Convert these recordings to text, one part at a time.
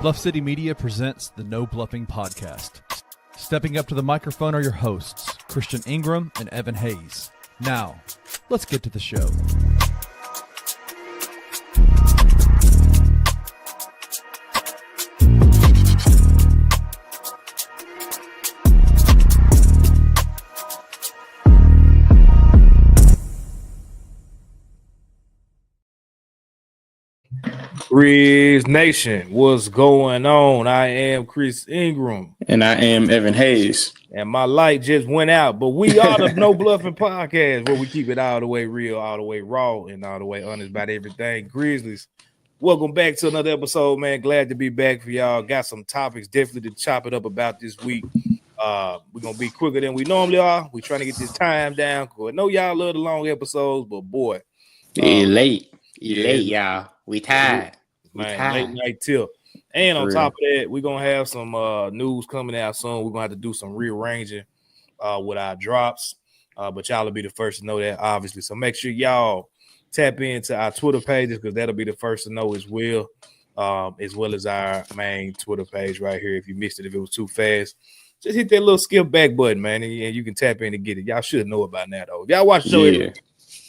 Bluff City Media presents the No Bluffing Podcast. Stepping up to the microphone are your hosts, Christian Ingram and Evan Hayes. Now, let's get to the show. Grizz Nation, what's going on? I am Chris Ingram. And I am Evan Hayes. And my light just went out, but we are the No Bluffing Podcast, where we keep it all the way real, all the way raw, and all the way honest about everything. Grizzlies, welcome back to another episode, man. Glad to be back for y'all. Got some topics definitely to chop it up about this week. We're going to be quicker than we normally are. We're trying to get this time down. I know y'all love the long episodes, but boy. It's late, y'all. We tired. Man, late night tip. And on top of that, we're gonna have some news coming out soon. We're gonna have to do some rearranging with our drops. But y'all will be the first to know that, obviously. So make sure y'all tap into our Twitter pages, because that'll be the first to know as well as our main Twitter page right here. If you missed it, if it was too fast, just hit that little skip back button, man, and you can tap in and get it. Y'all should know about that, though. If y'all watch the show every week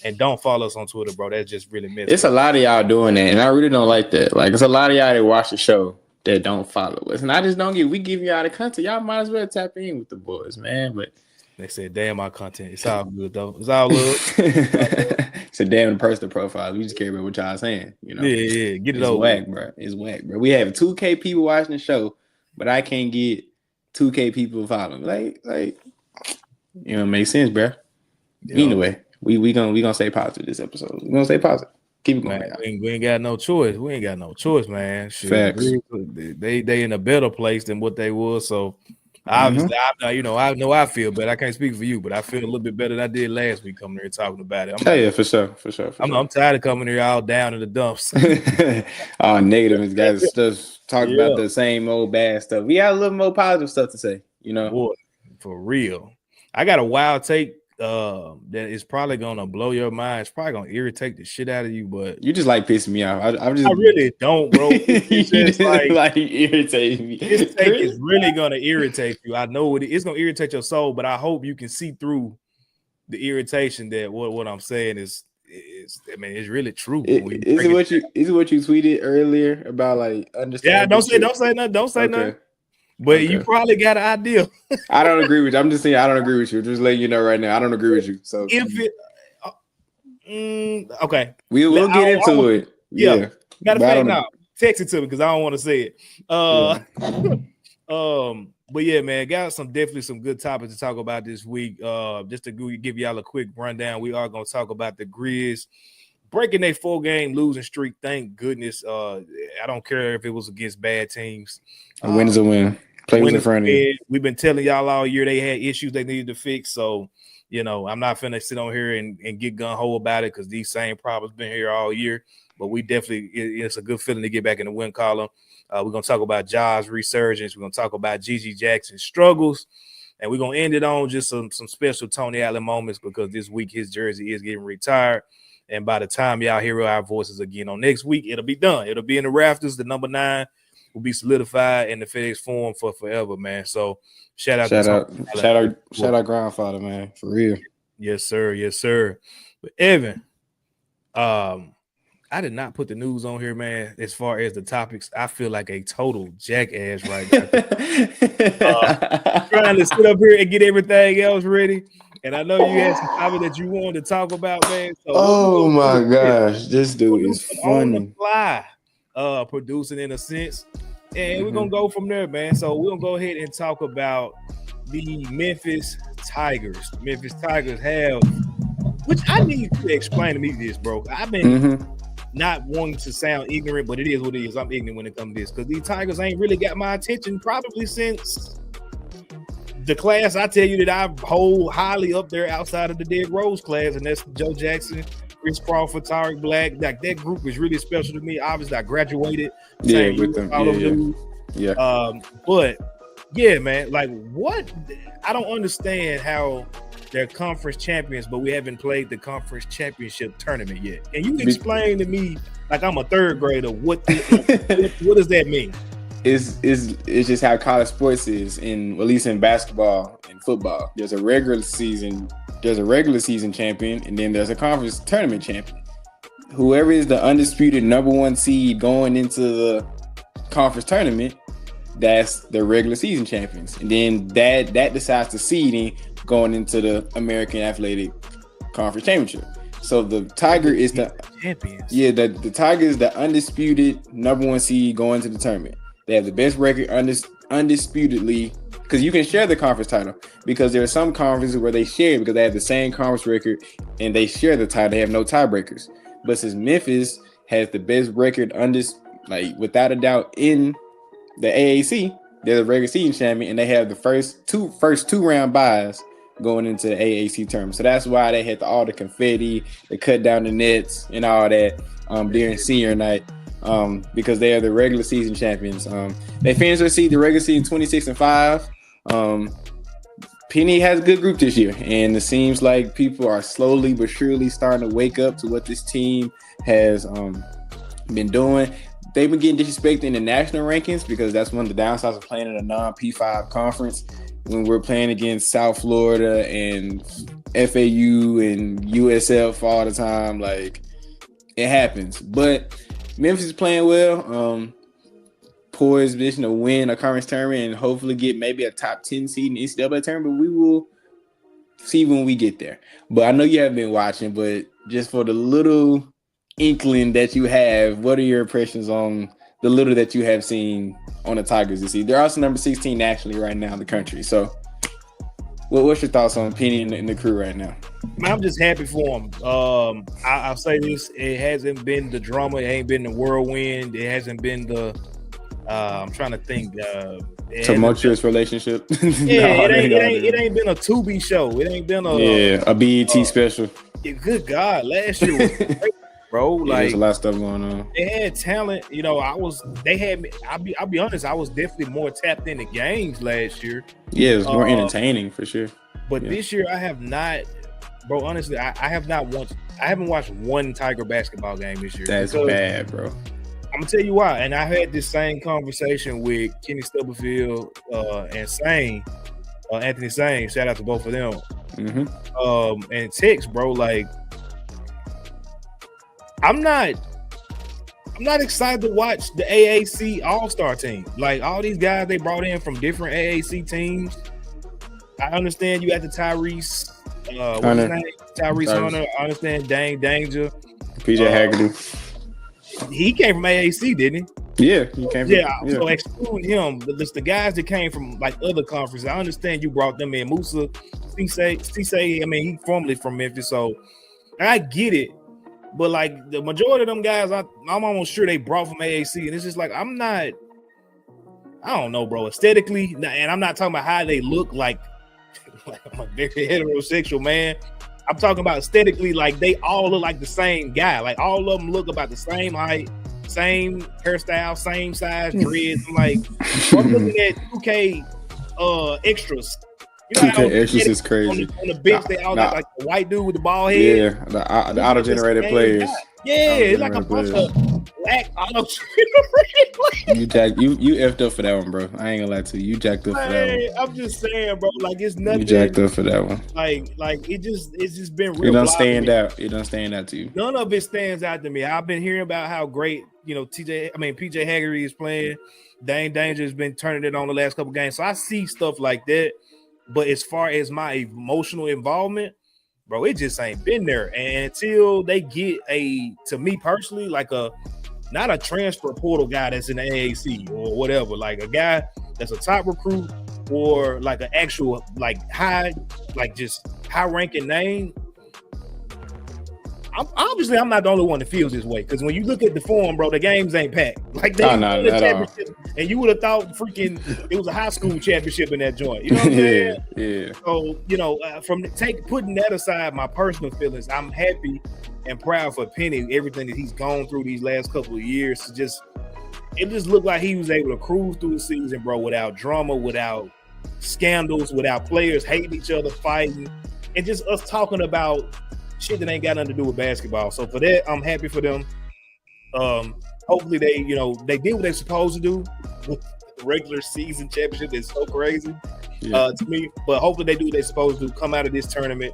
and don't follow us on Twitter, bro, that's just really messed It's a lot of y'all doing that, and I really don't like that. Like, it's a lot of y'all that watch the show that don't follow us, and I just don't get. We give y'all the content. Y'all might as well tap in with the boys, man. But they said, "Damn, our content. It's all good though. It's all love." It's a damn personal profile. We just care about what y'all saying, you know. Yeah. Get it it's over. Whack, bro. It's whack, bro. We have 2K people watching the show, but I can't get 2K people following. Like, you know, makes sense, bro. Anyway. We gonna stay positive this episode. We're gonna stay positive. Keep it going. Man, we ain't got no choice. We ain't got no choice, man. Shit, facts. They in a better place than what they was. So obviously, I know I feel better. I can't speak for you, but I feel a little bit better than I did last week coming here talking about it. For sure. I'm tired of coming here all down in the dumps. All negative and guys stuff talking about the same old bad stuff. We got a little more positive stuff to say, you know. Boy, for real. I got a wild take that is probably gonna blow your mind. It's probably gonna irritate the shit out of you, but you just like pissing me off. I really don't, bro. It's just like irritating me. This take is really gonna irritate you. I know it's gonna irritate your soul, but I hope you can see through the irritation that what I'm saying is I mean, it's really true. Is it what you tweeted earlier about like understanding? Yeah, don't say nothing. But you probably got an idea. I don't agree with you. I'm just saying I don't agree with you. Just letting you know right now. I don't agree with you. So if it okay. We'll get into it. Yeah. Matter of fact, no. Text it to me because I don't want to say it. But yeah, man, got definitely some good topics to talk about this week. Just to give y'all a quick rundown, we are gonna talk about the Grizz breaking their 4-game losing streak. Thank goodness. I don't care if it was against bad teams. A win is a win. Play with a friend. We've been telling y'all all year they had issues they needed to fix. So, you know, I'm not finna sit on here and get gun-ho about it because these same problems been here all year. But we definitely, it's a good feeling to get back in the win column. We're going to talk about Ja's resurgence. We're going to talk about Gigi Jackson's struggles. And we're going to end it on just some special Tony Allen moments because this week his jersey is getting retired. And by the time y'all hear our voices again on next week, it'll be done. It'll be in the rafters. The number 9 will be solidified in the FedEx Forum for forever, man. So shout out grandfather, man, for real. Yes, sir. But Evan, I did not put the news on here, man. As far as the topics, I feel like a total jackass right now. Trying to sit up here and get everything else ready. And I know you had some topic that you wanted to talk about, man. So my gosh, this dude is funny. On the fly, producing in a sense. And we're going to go from there, man. So we're going to go ahead and talk about the Memphis Tigers. The Memphis Tigers have, which I need to explain to me this, bro. I've been not wanting to sound ignorant, but it is what it is. I'm ignorant when it comes to this because these Tigers ain't really got my attention probably since the class I tell you that I hold highly up there outside of the Derrick Rose class, and that's Joe Jackson, Chris Crawford, Tariq Black. Like that group is really special to me. Obviously, I graduated. With them. But yeah, man, like what? I don't understand how they're conference champions, but we haven't played the conference championship tournament yet. Can you explain to me, like I'm a third grader, what does that mean? it's just how college sports is, at least in basketball and football. There's a regular season champion, and then there's a conference tournament champion. Whoever is the undisputed number one seed going into the conference tournament, that's the regular season champions. And then that decides the seeding going into the American Athletic Conference Championship. So the Tiger is the champions. Yeah, the Tiger is the undisputed number one seed going to the tournament. They have the best record undisputedly, because you can share the conference title, because there are some conferences where they share because they have the same conference record and they share the title. They have no tiebreakers. But since Memphis has the best record without a doubt in the AAC, they're the regular season champion, and they have the first two round buys going into the AAC tournament. So that's why they had all the confetti, they cut down the nets and all that during senior night, because they are the regular season champions. They finished the regular season 26-5. Penny has a good group this year, and it seems like people are slowly but surely starting to wake up to what this team has been doing. They've been getting disrespected in the national rankings because that's one of the downsides of playing in a non-P5 conference. When we're playing against South Florida and FAU and USF all the time, like, it happens. But Memphis is playing well. Poised position to win a conference tournament and hopefully get maybe a top 10 seed in the NCAA tournament. But we will see when we get there. But I know you haven't been watching, but just for the little inkling that you have, what are your impressions on the little that you have seen on the Tigers this season? They're also number 16 nationally right now in the country. So what's your thoughts on Penny and the crew right now? I'm just happy for them. I'll say this: it hasn't been the drama, it ain't been the whirlwind, it hasn't been the I'm trying to think. Tumultuous relationship. Yeah, it ain't been a Tubi show. It ain't been a BET special. Good God, last year was great, bro. Yeah, there's a lot of stuff going on. They had talent. You know, they had me. I'll be honest. I was definitely more tapped into games last year. Yeah, it was more entertaining for sure. But this year, I have not, bro. Honestly, I haven't watched one Tiger basketball game this year. That's bad, bro. I'm gonna tell you why. And I had this same conversation with Kenny Stubblefield and Anthony Sane. Shout out to both of them. Mm-hmm. And Tex, bro. Like, I'm not excited to watch the AAC All-Star team. Like, all these guys they brought in from different AAC teams. I understand you had the Tyrese. What's his name? Tyrese Hunter. I understand Dang Danger. PJ Haggerty. He came from AAC, didn't he? Yeah, he came from. Yeah, so excluding him, the guys that came from like other conferences, I understand you brought them in. Musa, Cisse, I mean, he formerly from Memphis, so I get it. But like the majority of them guys, I'm almost sure they brought from AAC, and it's just like I don't know, bro. Aesthetically, and I'm not talking about how they look like I'm a very heterosexual man. I'm talking about aesthetically, like they all look like the same guy. Like all of them look about the same height, same hairstyle, same size dreads. I'm like, I'm looking at 2K extras. You know, 2K extras is crazy. On the bench, they all look like the white dude with the bald head. Yeah, the auto-generated players. Yeah, it's like a bunch of black auto-generated players. You effed up for that one, bro. I ain't gonna lie to you. You jacked up for that one. I'm just saying, bro. Like it's nothing. You jacked up for that one. Like it's just been real. It don't stand out. It don't stand out to you. None of it stands out to me. I've been hearing about how great, PJ Haggerty is playing. Dane Danger has been turning it on the last couple games. So I see stuff like that. But as far as my emotional involvement, bro, it just ain't been there. And until they get to me personally, like not a transfer portal guy that's in the AAC or whatever, like a guy that's a top recruit or like an actual like just high ranking name. Obviously, I'm not the only one that feels this way, because when you look at the form, bro, the games ain't packed. Like they won the championship, and you would have thought freaking it was a high school championship in that joint. You know what I'm saying? Yeah. So putting that aside, my personal feelings, I'm happy and proud for Penny, everything that he's gone through these last couple of years. It just looked like he was able to cruise through the season, bro, without drama, without scandals, without players hating each other, fighting, and just us talking about shit that ain't got nothing to do with basketball. So for that, I'm happy for them. Hopefully they did what they're supposed to do. regular season championship is so crazy to me. But hopefully they do what they're supposed to, come out of this tournament,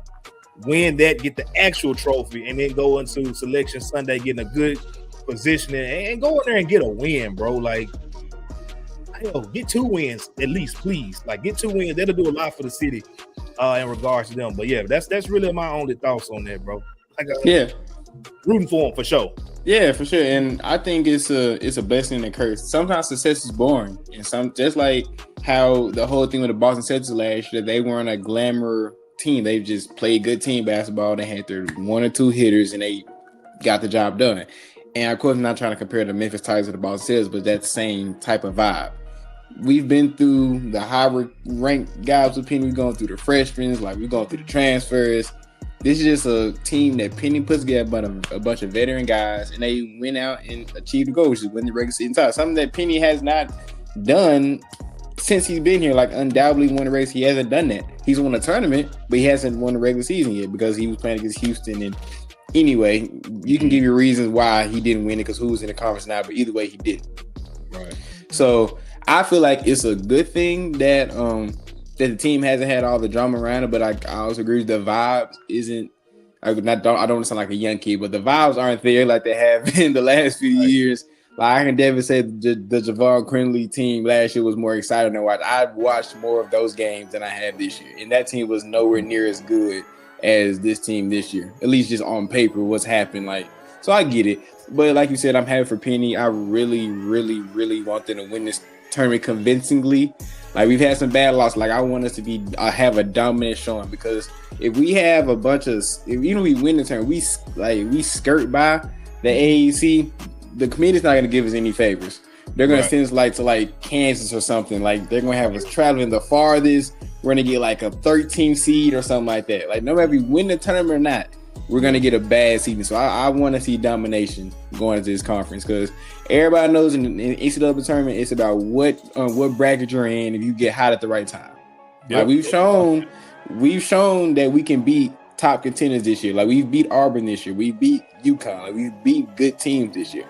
win that, get the actual trophy, and then go into Selection Sunday getting a good position and go in there and get a win, bro. Like, hell, get 2 wins at least, please. Like, get 2 wins. That'll do a lot for the city in regards to them. But yeah, that's really my only thoughts on that, bro. Like, rooting for them for sure. Yeah, for sure. And I think it's a blessing and a curse. Sometimes success is boring, and some just like how the whole thing with the Boston Celtics last year, they weren't a glamour team. They just played good team basketball. They had their 1 or 2 hitters, and they got the job done. And of course, I'm not trying to compare the Memphis Tigers to the Boston Celtics, but that same type of vibe. We've been through the higher ranked guys with Penny. We've gone through the freshmen, like we've gone through the transfers. This is just a team that Penny puts together a bunch of veteran guys, and they went out and achieved the goal, which is win the regular season title. Something that Penny has not done since he's been here. Like, undoubtedly won the race. He hasn't done that. He's won a tournament, but he hasn't won the regular season yet because he was playing against Houston. And anyway, you can give your reasons why he didn't win it because who's in the conference now, but either way, he didn't. Right. So I feel like it's a good thing that that the team hasn't had all the drama around it, but I also agree with the vibes isn't. I don't want to sound like a young kid, but the vibes aren't there like they have in the last few years. Like, I can definitely say the Javon Crinley team last year was more exciting to watch. I watched more of those games than I have this year, and that team was nowhere near as good as this team this year. At least just on paper, what's happened. Like, so I get it, but like you said, I'm happy for Penny. I really, really, really want them to win this tournament convincingly. Like, we've had some bad losses. Like, I want us to have a dominant showing, because if we have a bunch of, we win the tournament, we skirt by the AAC, the committee's not going to give us any favors. They're going to send us to Kansas or something. Like, they're going to have us traveling the farthest. We're going to get like a 13 seed or something like that. Like, no matter if we win the tournament or not, we're going to get a bad season. So I want to see domination going into this conference, because everybody knows in the NCAA tournament, it's about what bracket you're in if you get hot at the right time. Yep. Like, we've shown that we can beat top contenders this year. Like, we beat Auburn this year. We beat UConn. Like, we beat good teams this year.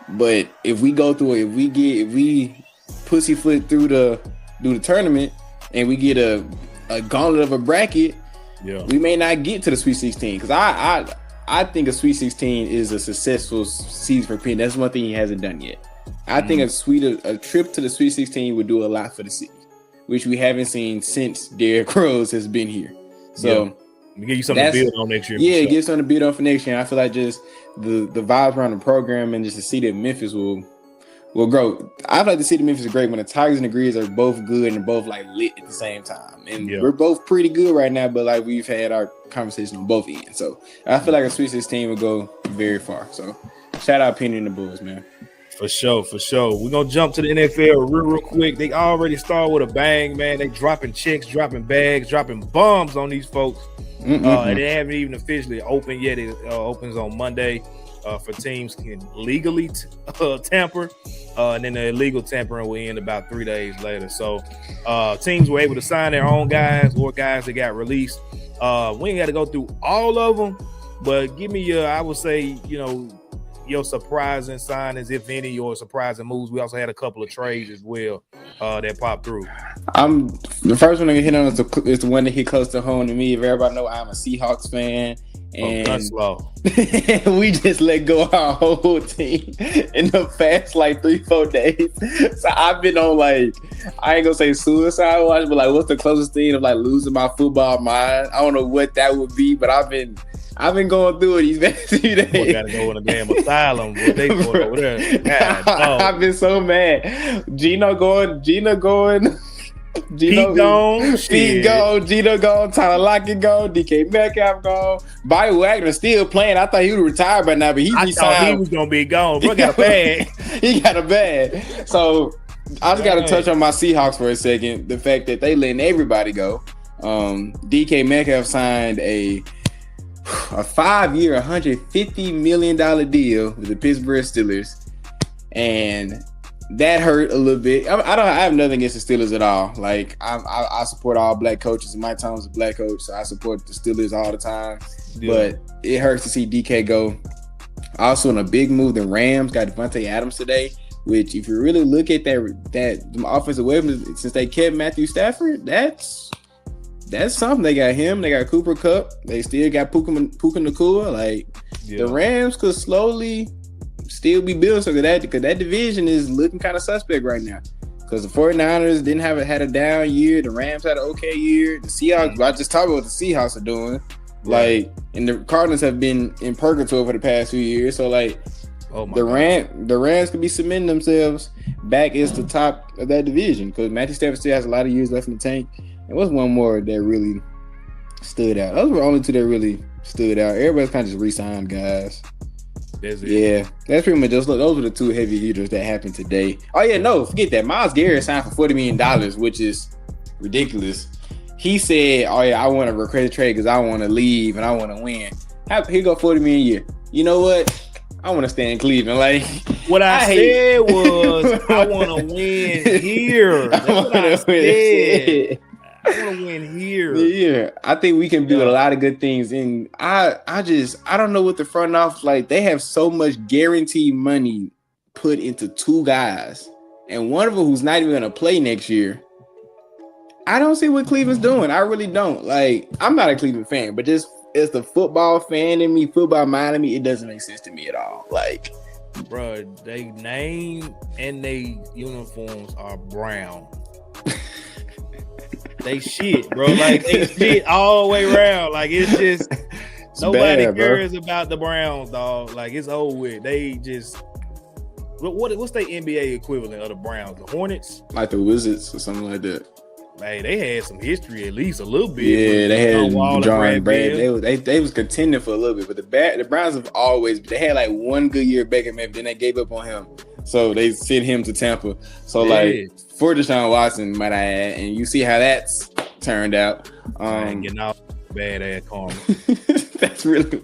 But if we go through it, if we pussyfoot through the tournament and we get a gauntlet of a bracket, we may not get to the Sweet 16. Because I think a Sweet 16 is a successful season for Penny. That's one thing he hasn't done yet. I think a trip to the Sweet 16 would do a lot for the city, which we haven't seen since Derrick Rose has been here. So give you something to build on next year. Yeah, get something to build on for next year. I feel like just the vibes around the program and just the city of Memphis will grow. I feel like the city of Memphis is great when the Tigers and the Grizz are both good and both like lit at the same time. And we're both pretty good right now, but like we've had our conversation on both ends. So I feel like a Sweet 16 will go very far. So shout out Penny and the Bulls, man. For sure. We're going to jump to the NFL real quick. They already start with a bang, man. They dropping checks, dropping bags, dropping bombs on these folks. And they haven't even officially opened yet. It opens on Monday for teams can legally tamper. And then the illegal tampering will end about 3 days later. So teams were able to sign their own guys or guys that got released. We ain't got to go through all of them, but give me I would say, your surprising signings, if any, your surprising moves. We also had a couple of trades as well that popped through. The first one to hit on is the one that hit close to home to me. If everybody know, I'm a Seahawks fan. And we just let go of our whole team in the past 3-4 days. So I've been on I ain't gonna say suicide watch, but what's the closest thing of losing my football mind? I don't know what that would be, but I've been going through it these past few days. Boy, gotta go in a damn asylum. What they going over there? God, I've been so mad. Gino going. Pete gone, Gino gone, Tyler Lockett gone, DK Metcalf gone, Bobby Wagner still playing. I thought he would retire by now, but he was gonna be gone. Bro got a bag. He got a bag. So I just got to touch on my Seahawks for a second. The fact that they letting everybody go. DK Metcalf signed a 5-year, $150 million deal with the Pittsburgh Steelers, and that hurt a little bit. I have nothing against the Steelers at all. I support all black coaches. Mike Tomlin's a black coach, so I support the Steelers all the time. Yeah. But it hurts to see DK go. Also, in a big move, the Rams got Devontae Adams today. Which, if you really look at that offensive weapons, since they kept Matthew Stafford, that's something. They got him. They got Cooper Kupp. They still got Puka Nacua. Like, the Rams could slowly still be building something because that division is looking kind of suspect right now. Because the 49ers didn't had a down year. The Rams had an okay year. The Seahawks, I just talked about what the Seahawks are doing. Like, and the Cardinals have been in purgatory for the past few years. So, like, the Rams could be cementing themselves back as the top of that division because Matthew Stafford still has a lot of years left in the tank. And what's one more that really stood out? Those were only two that really stood out. Everybody's kind of just re-signed guys. That's it. Yeah, that's pretty much just those were the two heavy hitters that happened today. Oh yeah, no, forget that. Myles Garrett signed for $40 million, which is ridiculous. He said, "Oh yeah, I want to request a trade because I want to leave and I want to win." Here go $40 million a year. You know what? I want to stay in Cleveland. Like, what I said was, I want to win here. That's what I said. I want to win here. Yeah, I think we can build a lot of good things. And I don't know what the front office, like, they have so much guaranteed money put into two guys, and one of them who's not even going to play next year. I don't see what Cleveland's doing. I really don't. Like, I'm not a Cleveland fan, but just as the football fan in me, football mind in me, it doesn't make sense to me at all. Like, bro, they name and they uniforms are brown. They shit, bro. Like, they shit all the way around. Like, it's just nobody cares about the Browns, dog. Like, it's over with. They just what's their NBA equivalent of the Browns? The Hornets? Like the Wizards or something like that. Man, they had some history, at least a little bit. Yeah, they had John Brad. They was contending for a little bit, but the Browns have always. They had like one good year Beckham, then they gave up on him, so they sent him to Tampa. So like for Deshaun Watson, might I add, and you see how that's turned out. Getting out bad ass karma. That's really.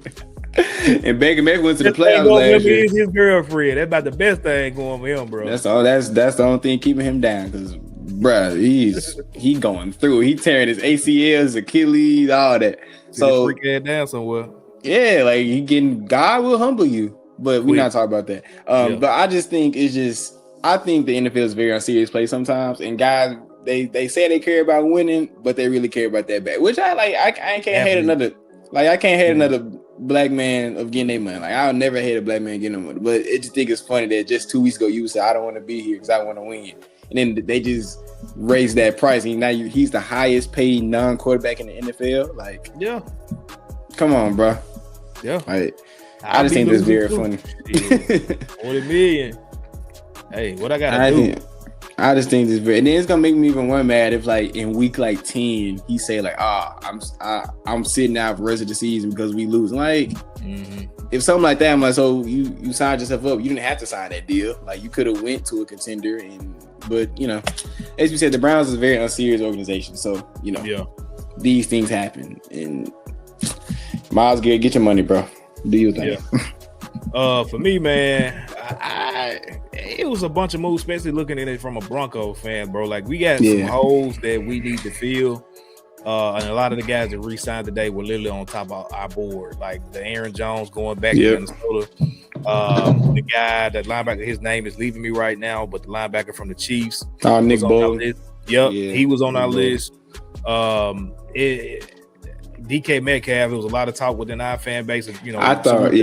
And Beckham went to the playoffs last year. His girlfriend. That's about the best thing going for him, bro. That's all. That's the only thing keeping him down because. Bruh, he going through. He tearing his ACLs, Achilles, all that. So freak that down somewhere. Yeah, like he getting. God will humble you, but we're not talking about that. But I just think I think the NFL is a very unserious place sometimes, and guys they say they care about winning, but they really care about that bad. Which I like. I can't hate another. Like I can't hate another black man of getting their money. Like I'll never hate a black man getting their money. But I just think it's funny that just 2 weeks ago you said I don't want to be here because I want to win. And then they just raised that price. And now he's the highest paid non-quarterback in the NFL. Like, yeah, come on, bro. Yeah, like, I just think that's very funny. $40 million. Hey, what I gotta do? I just think this very, and then it's gonna make me even more mad if like in week like 10 he say like, I'm sitting out for the rest of the season because we lose. Like, if something like that, I'm like, so you signed yourself up. You didn't have to sign that deal. Like you could have went to a contender, but you know, as you said, the Browns is a very unserious organization. So you know, these things happen. And Myles Garrett, get your money, bro. Do your thing. Yeah. For me, man, it was a bunch of moves, especially looking at it from a Bronco fan, bro. Like we got some holes that we need to fill. And a lot of the guys that re-signed today were literally on top of our board. Like the Aaron Jones going back to Minnesota. The guy, that linebacker, his name is leaving me right now, but the linebacker from the Chiefs. Nick Bolton. He was on our list. DK Metcalf, there was a lot of talk within our fan base. I thought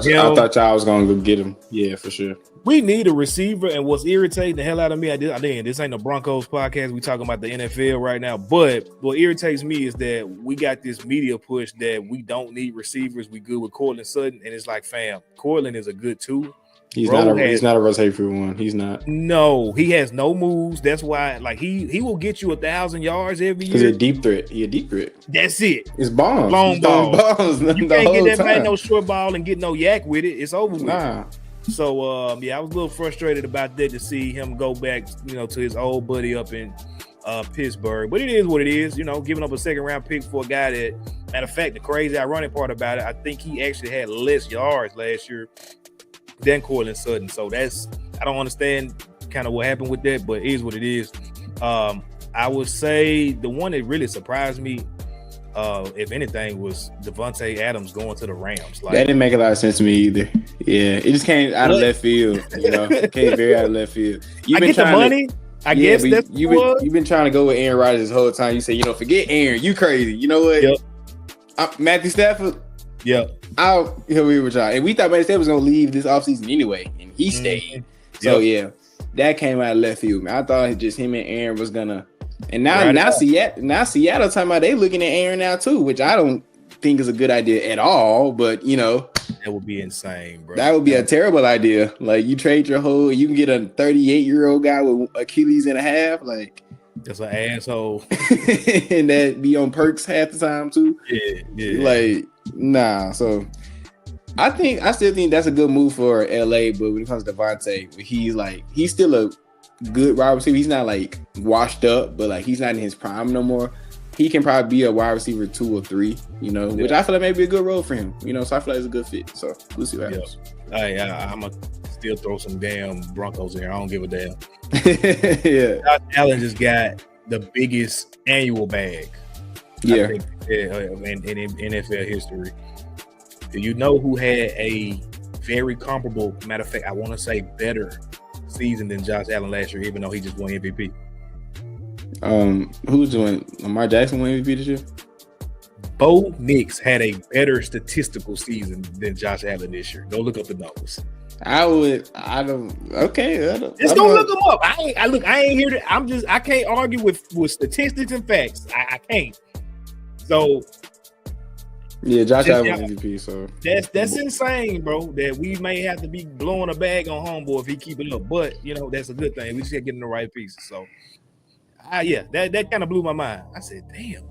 y'all was gonna go get him. Yeah, for sure. We need a receiver, and what's irritating the hell out of me, this ain't a Broncos podcast. We talking about the NFL right now, but what irritates me is that we got this media push that we don't need receivers. We good with Cortland Sutton, and it's like, fam, Cortland is a good tool. He's not a Russ Hayford one. He's not. No, he has no moves. That's why, like, he will get you 1,000 yards every year. Because he's a deep threat. He a deep threat. That's it. It's bombs. Long balls. You can't get that man no short ball and get no yak with it. It's over with. Nah. So, I was a little frustrated about that to see him go back, to his old buddy up in Pittsburgh. But it is what it is, giving up a second-round pick for a guy that, matter of fact, the crazy ironic part about it, I think he actually had less yards last year than Cortland Sutton. So I don't understand kind of what happened with that, but it is what it is. I would say the one that really surprised me if anything, was Devontae Adams going to the Rams. Like, that didn't make a lot of sense to me either. Yeah, it just came out of left field. You know, it came very out of left field. I get the money. I guess that's you've been trying to go with Aaron Rodgers this whole time. You say, forget Aaron. You crazy. You know what? Yep. Matthew Stafford. Yep. I'll be with y'all. And we thought Matthew Stafford was going to leave this offseason anyway, and he stayed. So, that came out of left field, man. I thought just him and Aaron was going to. And now Seattle talking about they looking at Aaron now too, which I don't think is a good idea at all. But that would be insane, bro. That would be a terrible idea. Like you trade you can get a 38-year-old guy with Achilles and a half, like that's an asshole, and that be on perks half the time too. Yeah. Like nah. So I still think that's a good move for LA. But when it comes to Devontae, he's still a good wide receiver. He's not like washed up, but like he's not in his prime no more. He can probably be a wide receiver 2 or 3, which I feel like may be a good role for him. So I feel like it's a good fit. So we'll see what happens. I'm gonna still throw some damn Broncos in here. I don't give a damn. Yeah. Josh Allen just got the biggest annual bag. Yeah. I think, in NFL history. Do you know who had a very comparable, matter of fact, I want to say better season than Josh Allen last year, even though he just won MVP? Who's doing? Lamar Jackson won MVP this year? Bo Nix had a better statistical season than Josh Allen this year. Go look up the numbers. Just go look them up. I ain't here to. I can't argue with statistics and facts. I can't. So. Yeah, Josh Allen was MVP. So that's insane, bro. That we may have to be blowing a bag on homeboy if he keep it up. But that's a good thing. We just got getting the right pieces. So, that kind of blew my mind. I said, damn.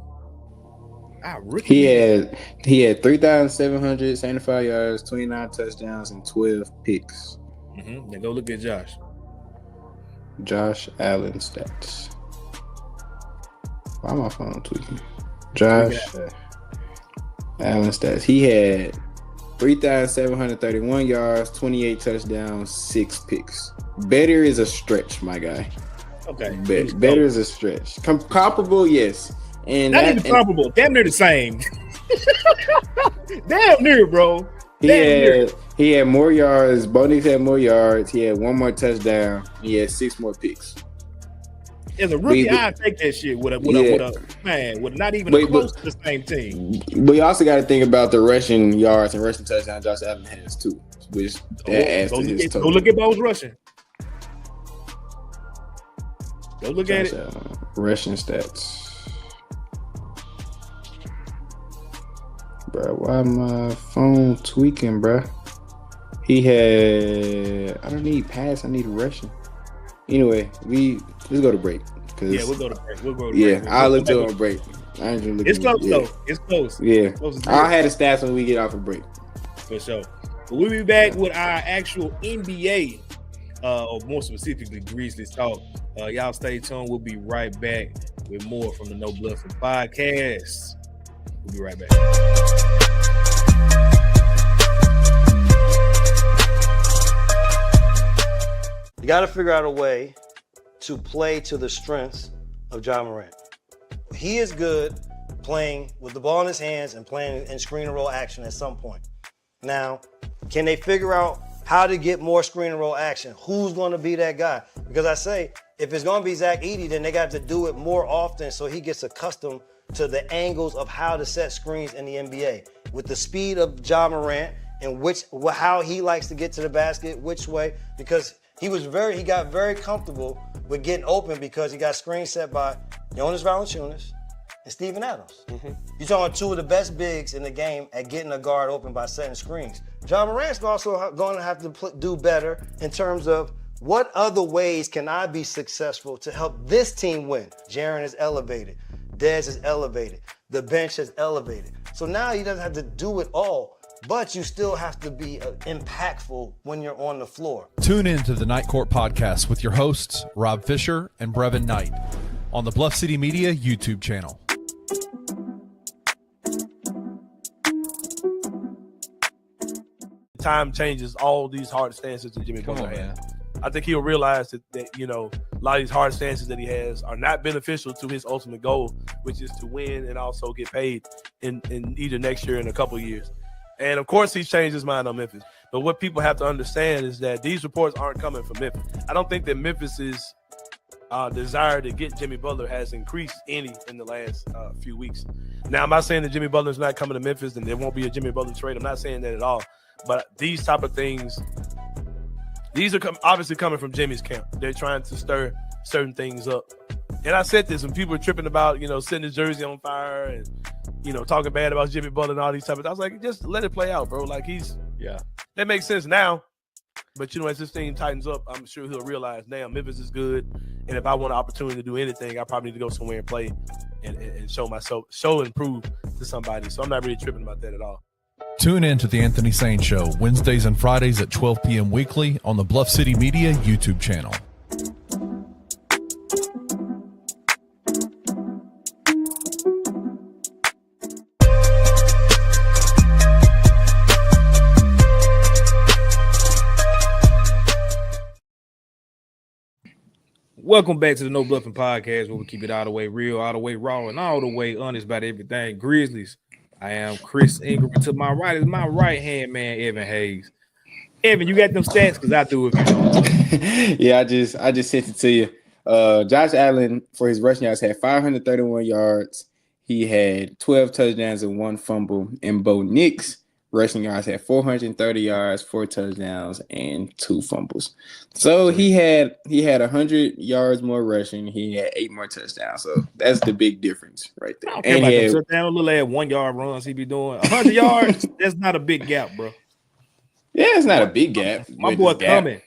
He had 3,775 yards, 29 touchdowns, and 12 picks. Mm-hmm. Now go look at Josh. Josh Allen stats. Why am my phone tweaking? Josh Allen stats. He had 3,731 yards, 28 touchdowns, 6 picks. Better is a stretch, my guy. Okay. Better is a stretch. Comparable, yes. And not even comparable. Damn near the same. Damn near, bro. He had more yards. Bo Nix had more yards. He had 1 more touchdown. He had 6 more picks. As a rookie, I'd take that shit with not even close to the same team. But you also got to think about the rushing yards and rushing touchdowns Josh Allen has too, which adds to his total. Go look at Bo's rushing. Go look at it. Rushing stats. Bro, why my phone tweaking, bro? He had. I don't need pass. I need rushing. Anyway, let's go to break. We'll go to break. I'll look to a break. I ain't even looking. It's close though. It's close. Yeah, I'll have the stats when we get off a break. For sure. But we'll be back with our actual NBA, or more specifically Grizzlies talk. Y'all stay tuned. We'll be right back with more from the No Bluffin podcast. We'll be right back. You got to figure out a way to play to the strengths of Ja Morant. He is good playing with the ball in his hands and playing in screen and roll action at some point. Now, can they figure out how to get more screen and roll action? Who's going to be that guy? Because I say, if it's going to be Zach Edey, then they got to do it more often so he gets accustomed to the angles of how to set screens in the NBA. With the speed of Ja Morant and how he likes to get to the basket, which way, because he got very comfortable with getting open because he got screens set by Jonas Valanciunas and Steven Adams. Mm-hmm. You're talking 2 of the best bigs in the game at getting a guard open by setting screens. Ja Morant's also going to have to do better in terms of what other ways can I be successful to help this team win? Jaren is elevated. Dez is elevated. The bench is elevated. So now he doesn't have to do it all, but you still have to be impactful when you're on the floor. Tune in to the Night Court Podcast with your hosts, Rob Fisher and Brevin Knight, on the Bluff City Media YouTube channel. Time changes all these hard stances that Jimmy Butler had. I think he'll realize that a lot of these hard stances that he has are not beneficial to his ultimate goal, which is to win and also get paid in either next year or in a couple of years. And of course, he's changed his mind on Memphis. But what people have to understand is that these reports aren't coming from Memphis. I don't think that Memphis's desire to get Jimmy Butler has increased any in the last few weeks. Now, I'm not saying that Jimmy Butler's not coming to Memphis and there won't be a Jimmy Butler trade. I'm not saying that at all. But these type of things, these are obviously coming from Jimmy's camp. They're trying to stir certain things up. And I said this when people were tripping about, setting his jersey on fire and, talking bad about Jimmy Butler and all these type of things. I was like, just let it play out, bro. Like that makes sense now. But, as this thing tightens up, I'm sure he'll realize, damn, Memphis is good. And if I want an opportunity to do anything, I probably need to go somewhere and play and show myself, and prove to somebody. So I'm not really tripping about that at all. Tune in to The Anthony Sane Show, Wednesdays and Fridays at 12 p.m. weekly on the Bluff City Media YouTube channel. Welcome back to the No Bluffin Podcast, where we keep it all the way real, all the way raw, and all the way honest about everything Grizzlies. I am Chris Ingram. To my right is my right-hand man, Evan Hayes. Evan, you got them stats? Because I do if you don't. Yeah, I just sent it to you. Josh Allen, for his rushing yards, had 531 yards. He had 12 touchdowns and 1 fumble. And Bo Nix, rushing yards, had 430 yards, 4 touchdowns, and 2 fumbles. So he had 100 yards more rushing. He had 8 more touchdowns. So that's the big difference right there. I don't care about the touchdown, little at 1 yard runs he be doing. 100 yards, that's not a big gap, bro. Yeah, it's not a big gap. My boy coming.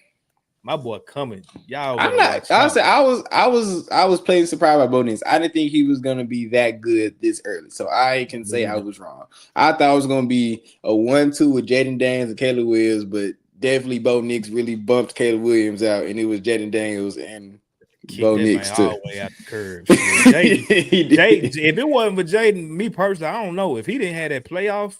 My boy coming. Y'all. I'm not. Honestly, I was playing surprised by Bo Nix. I didn't think he was gonna be that good this early. So I can say I was wrong. I thought it was gonna be a 1-2 with Jaden Daniels and Caleb Williams, but definitely Bo Nix really bumped Caleb Williams out, and it was Jaden Daniels and Bo Nix too. All the way out the curve. Jaden, if it wasn't for Jaden, me personally, I don't know if he didn't have that playoff.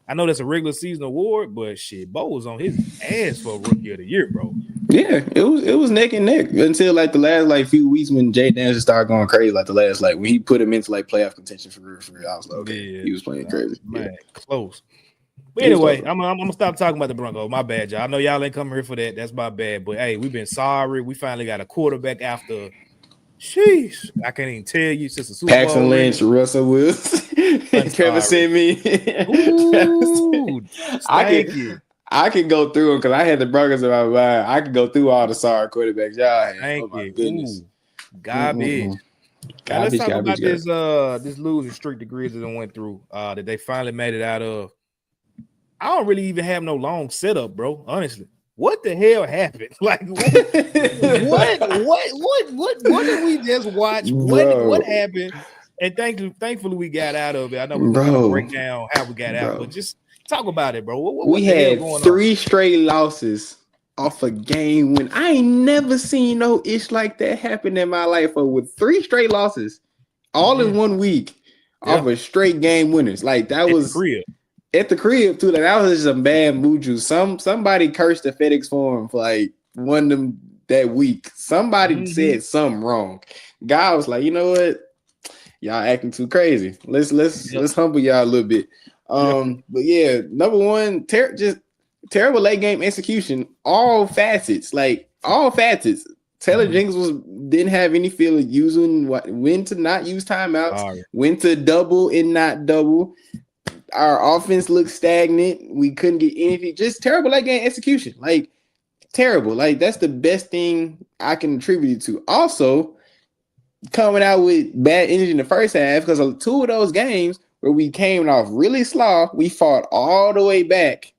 I know that's a regular season award, but shit, Bo was on his ass for Rookie of the Year, bro. Yeah, it was neck and neck until the last few weeks when Jay Daniels started going crazy. When he put him into playoff contention for real. I was like, okay, he was playing crazy. Man, close. But anyway, I'm gonna stop talking about the Broncos. My bad, y'all. I know y'all ain't coming here for that. That's my bad. But hey, we've been sorry. We finally got a quarterback after. Sheesh, I can't even tell you since the Super Bowl. Paxton Lynch, Russell Wilson, Trevor Simeon. Ooh, I can go through them because I had the Broncos in my mind. I can go through all the sorry quarterbacks y'all had. Thank you. Goodness. Garbage. Let's talk about this losing streak the Grizz went through. That they finally made it out of. I don't really even have no long setup, bro. Honestly. What the hell happened? Like what did we just watch? What happened? And thankfully we got out of it. I know we're gonna break down how we got out, but just talk about it, bro. We had 3 straight losses off a game when I ain't never seen no ish like that happen in my life. But with 3 straight losses, all in 1 week, off of straight game winners. Like that was at the crib too. Like that was just some bad mojo. Somebody cursed the FedEx Forum for one of them that week. Somebody said something wrong. Guy was like, you know what? Y'all acting too crazy. Let's humble y'all a little bit. But yeah, number one, just terrible late game execution. All facets. Taylor Jenkins didn't have any feel of using when to not use timeouts, when to double and not double. Our offense looked stagnant. We couldn't get anything. Just terrible late game execution. Terrible. That's the best thing I can attribute it to. Also, coming out with bad energy in the first half because of 2 of those games where we came off really slow, we fought all the way back,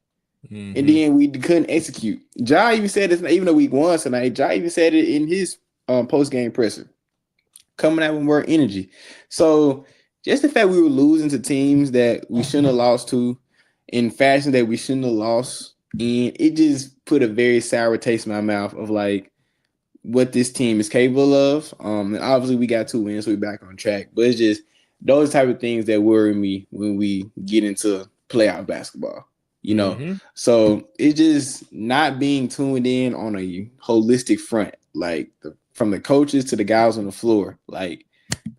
and then we couldn't execute. Ja even said this, even though we won tonight, Ja even said it in his post-game presser. Coming out with more energy. So just the fact we were losing to teams that we shouldn't have lost to in fashion that we shouldn't have lost, and it just put a very sour taste in my mouth of what this team is capable of. And obviously we got 2 wins, so we're back on track. But it's just those type of things that worry me when we get into playoff basketball. you know. So it's just not being tuned in on a holistic front, like from the coaches to the guys on the floor. Like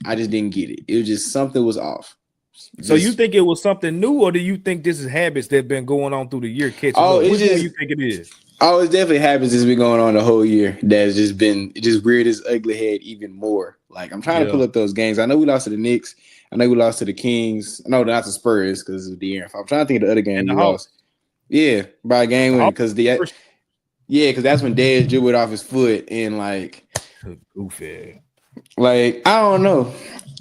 I just didn't get it. It was just something was off. So you think it was something new, or do you think this is habits that been going on through the year catching up? Which one you think it is? Oh, it definitely habits that's been going on the whole year. That's just been just reared its ugly head even more. Like I'm trying to pull up those games. I know we lost to the Knicks. I know we lost to the Kings. No, not the Spurs because of the year. I'm trying to think of the other game we lost. Yeah, by a game win because because that's when Dez dribbled off his foot and like goofy. Like I don't know.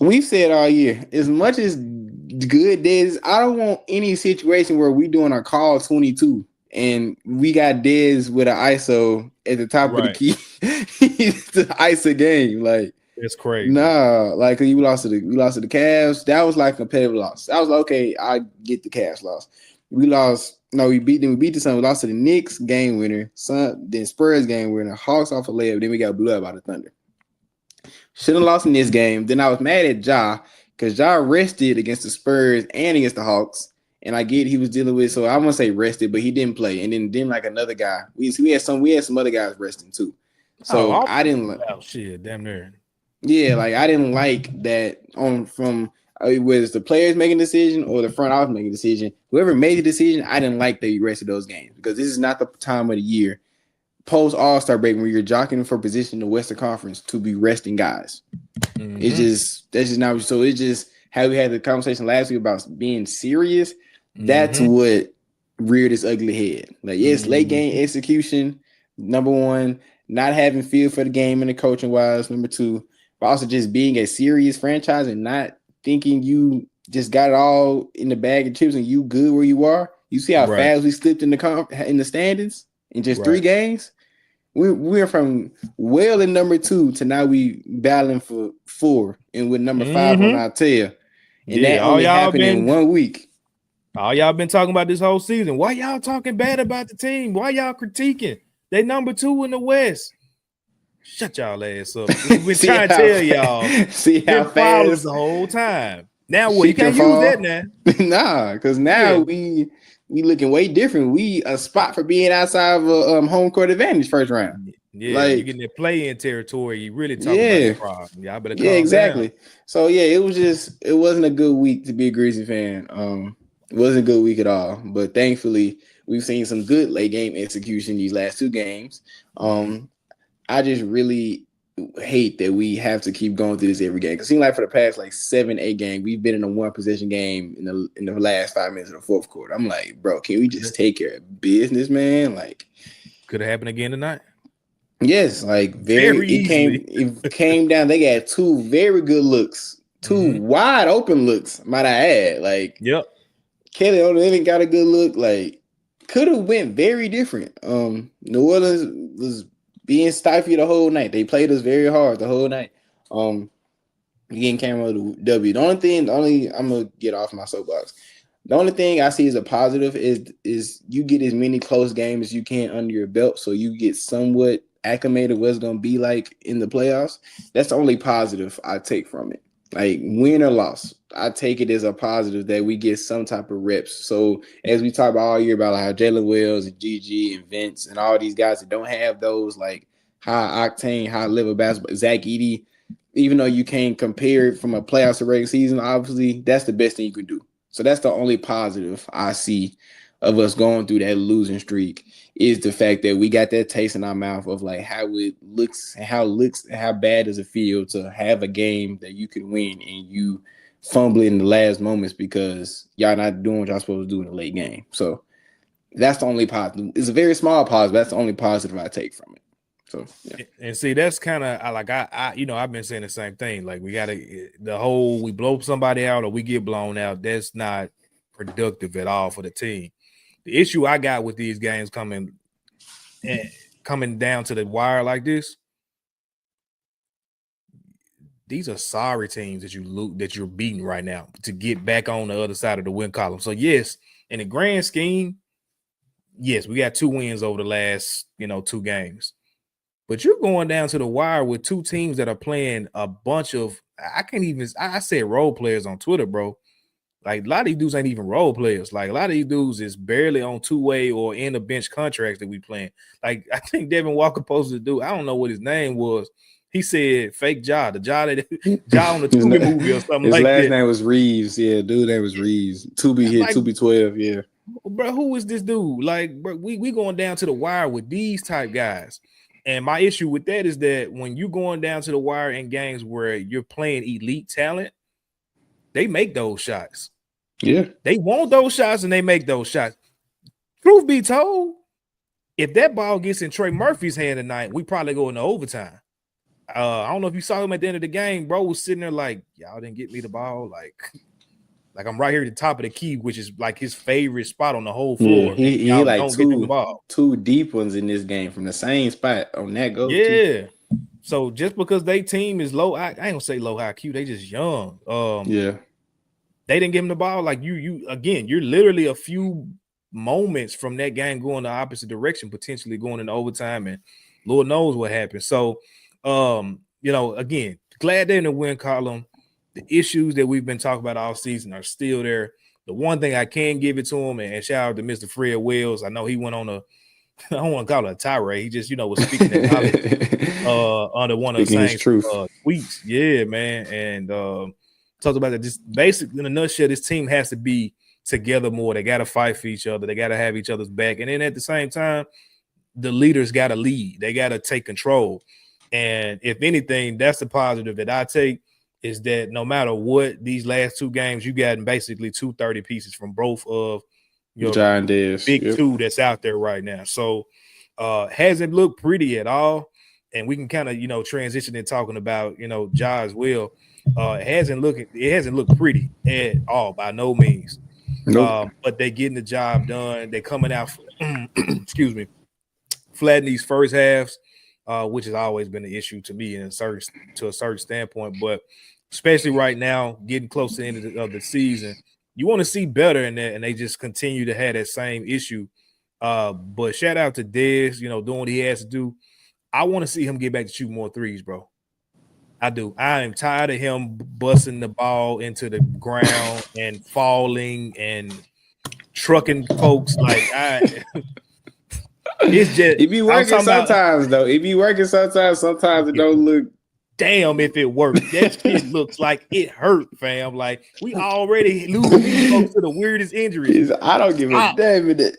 We've said all year as much as good Dez. I don't want any situation where we doing a call 22 and we got Dez with an ISO at the top of the key to ice a game. Like it's crazy. Nah, like we lost to the Cavs. That was like a competitive loss. That was like, okay, I get the Cavs loss. We lost. No, we beat them. We beat the Suns. We lost to the Knicks game winner. Then Spurs game winner. Hawks off a layup. Then we got blew up by the Thunder. Should have lost in this game. Then I was mad at Ja because Ja rested against the Spurs and against the Hawks. And I get he was dealing with, so I won't say rested, but he didn't play. And then like another guy. We had some other guys resting too. So I didn't like damn near. Yeah, like I didn't like that from whether it's the players making a decision or the front office making a decision. Whoever made the decision, I didn't like that you rested those games because this is not the time of the year post All-Star break when you're jockeying for position in the Western Conference to be resting guys. That's just not so. It's just how we had the conversation last week about being serious. That's what reared its ugly head. Like yes, late game execution, number one, not having feel for the game and the coaching wise, number two, but also just being a serious franchise and not thinking you just got it all in the bag of chips and you good where you are. You see how fast we slipped in the standings in just 3 games. We're from well in number 2 to now we battling for 4 and with number 5 on our tail. And that only happened in 1 week. All y'all been talking about this whole season. Why y'all talking bad about the team? Why y'all critiquing? They number 2 in the West. Shut y'all ass up. We've been trying to tell y'all. See how fast the whole time. Now what? You can't use that now. Nah, because now we looking way different. We a spot for being outside of a home court advantage first round. Yeah, like, you're getting that play-in territory. You really talking about the problem. Yeah, I better calm exactly. down. So it wasn't a good week to be a Grizzly fan. It wasn't a good week at all. But thankfully, we've seen some good late game execution these last 2 games. I just really hate that we have to keep going through this every game. Because it seems like for the past 7-8 games, we've been in a 1-possession game in the last 5 minutes of the fourth quarter. I'm like, bro, can we just take care of business, man? Like, could have happened again tonight. Yes, like it came down. They got 2 very good looks, 2 wide open looks, might I add. Like, Kelly only got a good look. Like, could have went very different. New Orleans was being stifled the whole night. They played us very hard the whole night. Again, came out the W. The only I'm gonna get off my soapbox. The only thing I see as a positive is you get as many close games as you can under your belt, so you get somewhat acclimated what it's gonna be like in the playoffs. That's the only positive I take from it. Like win or loss, I take it as a positive that we get some type of reps. So as we talk about all year about how Jalen Wells and GG and Vince and all these guys that don't have those like high octane, high level basketball, Zach Edey, even though you can't compare it from a playoffs to regular season, obviously that's the best thing you can do. So that's the only positive I see of us going through that losing streak is the fact that we got that taste in our mouth of like how it looks and how bad does it feel to have a game that you can win and you fumble in the last moments because y'all not doing what y'all supposed to do in the late game. So that's the only positive. It's a very small positive. That's the only positive I take from it. So yeah. And see, that's kind of like I I've been saying the same thing. Like we blow somebody out or we get blown out. That's not productive at all for the team. The issue I got with these games coming down to the wire like this, these are sorry teams that you're beating right now to get back on the other side of the win column. So yes, in the grand scheme, yes, we got 2 wins over the last 2 games, but you're going down to the wire with 2 teams that are playing a bunch of I said role players on Twitter, bro. Like a lot of these dudes ain't even role players. Like a lot of these dudes is barely on two-way or in the bench contracts that we playing. Like I think Devin Walker posted to do. I don't know what his name was. He said fake Ja, the Ja that Ja on the Tubi movie or something his like that. last name was Reeves. Yeah, dude, that was Reeves. Tubi hit Like, Tubi 12. Yeah, bro, who is this dude? Like, bro, we going down to the wire with these type guys. And my issue with that is that when you going down to the wire in games where you're playing elite talent, they make those shots. Yeah. They want those shots and they make those shots. Truth be told, if that ball gets in Trey Murphy's hand tonight, we probably go into overtime. I don't know if you saw him at the end of the game. Bro was sitting there like, y'all didn't get me the ball. Like I'm right here at the top of the key, which is like his favorite spot on the whole floor. Yeah, he like don't get the ball. Two deep ones in this game from the same spot on that go. Yeah. So just because they team is low, I ain't gonna say low IQ, they just young. Yeah. They didn't give him the ball. Like you again, you're literally a few moments from that game going the opposite direction, potentially going into overtime, and Lord knows what happened. So again, glad they're in the win column. The issues that we've been talking about all season are still there. The one thing I can give it to him, and shout out to Mr. Fred Wells. I know he went on I don't want to call it a tirade. He just, was speaking that knowledge under one of the same tweets. Yeah, man. And talked about that. Just basically in a nutshell, this team has to be together more. They got to fight for each other. They got to have each other's back. And then at the same time, the leaders got to lead. They got to take control. And if anything, that's the positive that I take, is that no matter what, these last two games, you got basically 230 pieces from both of your big two that's out there right now. So hasn't looked pretty at all. And we can kind of, transition in talking about, Ja as well. It hasn't looked pretty at all, by no means. Nope. But they getting the job done. They're coming out, excuse me, flatten these first halves, which has always been an issue to me to a certain standpoint. But especially right now, getting close to the end of the season, you want to see better in that, and they just continue to have that same issue. But shout out to Dez, doing what he has to do. I want to see him get back to shoot more threes, bro. I do. I am tired of him busting the ball into the ground and falling and trucking folks. Like it's just it be working sometimes, though. It be working sometimes. Sometimes it don't look. Damn, if it works, that shit looks like it hurt, fam. Like we already losing these folks to the weirdest injuries. I don't give a damn in it.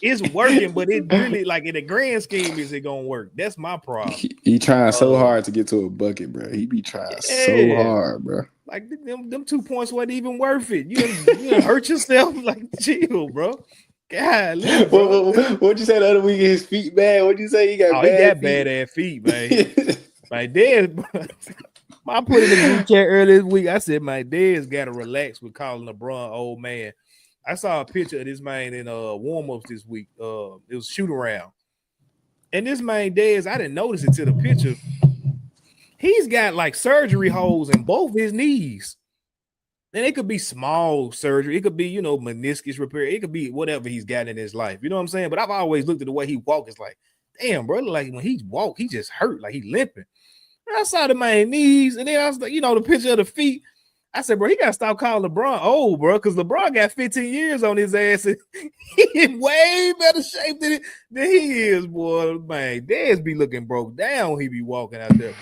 It's working, but it really, like, in the grand scheme, is it gonna work? That's my problem. He trying so hard to get to a bucket, bro. He be trying so hard, bro. Like them 2 points wasn't even worth it. You hurt yourself. Like, chill, bro. God, what'd you say the other week? His feet bad. What'd you say? He got bad ass feet, man. My dad, I put in the group chat earlier this week. I said my dad's got to relax with calling LeBron old man. I saw a picture of this man in warm-ups this week. It was shoot around. And this man, Dez, I didn't notice it to the picture. He's got like surgery holes in both his knees. And it could be small surgery. It could be, meniscus repair. It could be whatever he's got in his life. You know what I'm saying? But I've always looked at the way he walks. It's like, damn, bro, like when he walk, he just hurt. Like he limping. And I saw the man knees. And then I was like, the picture of the feet. I said, bro, he got to stop calling LeBron old, bro, because LeBron got 15 years on his ass. And he in way better shape than he is, boy. Man, Dez be looking broke down when he be walking out there.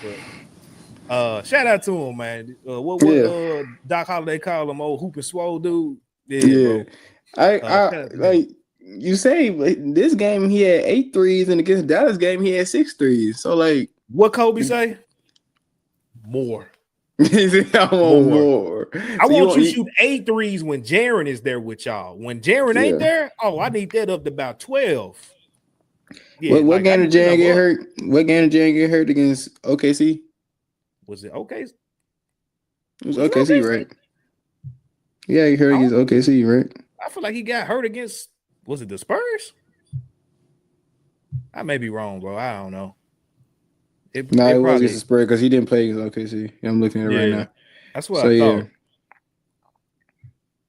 But shout out to him, man. What Doc Holliday call him, old hoop and swole dude? Yeah. I like you say, this game he had 8 threes, and against Dallas game he had 6 threes. So like, what Kobe say? More. I want more. I want you to shoot 8 threes when Jaren is there with y'all. When Jaren ain't there, I need that up to about 12. Yeah, what game did Jaren get hurt? What game did Jaren get hurt against OKC? Was it OKC? It was OKC, right? Yeah, he hurt against OKC, right? I feel like he got hurt against, was it the Spurs? I may be wrong, bro. I don't know. It was against the Spurs because he didn't play against OKC. I'm looking at it right now. That's what I thought.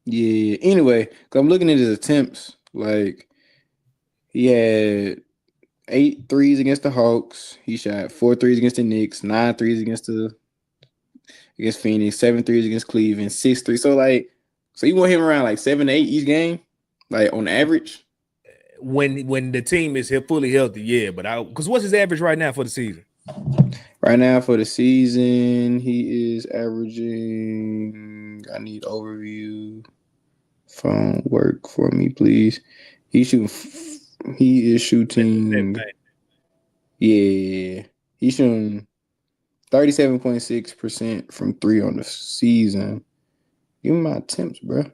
Yeah. Anyway, because I'm looking at his attempts. Like, he had 8 threes against the Hawks. He shot 4 threes against the Knicks, 9 threes against Phoenix, 7 threes against Cleveland, 6 threes. So, like, So you want him around like 7 to 8 each game, like on average. When the team is fully healthy, yeah. But because what's his average right now for the season? Right now for the season, he is averaging. I need overview. Phone work for me, please. He is shooting. Yeah, he's shooting 37.6% from 3 on the season. Give me my attempts, bro.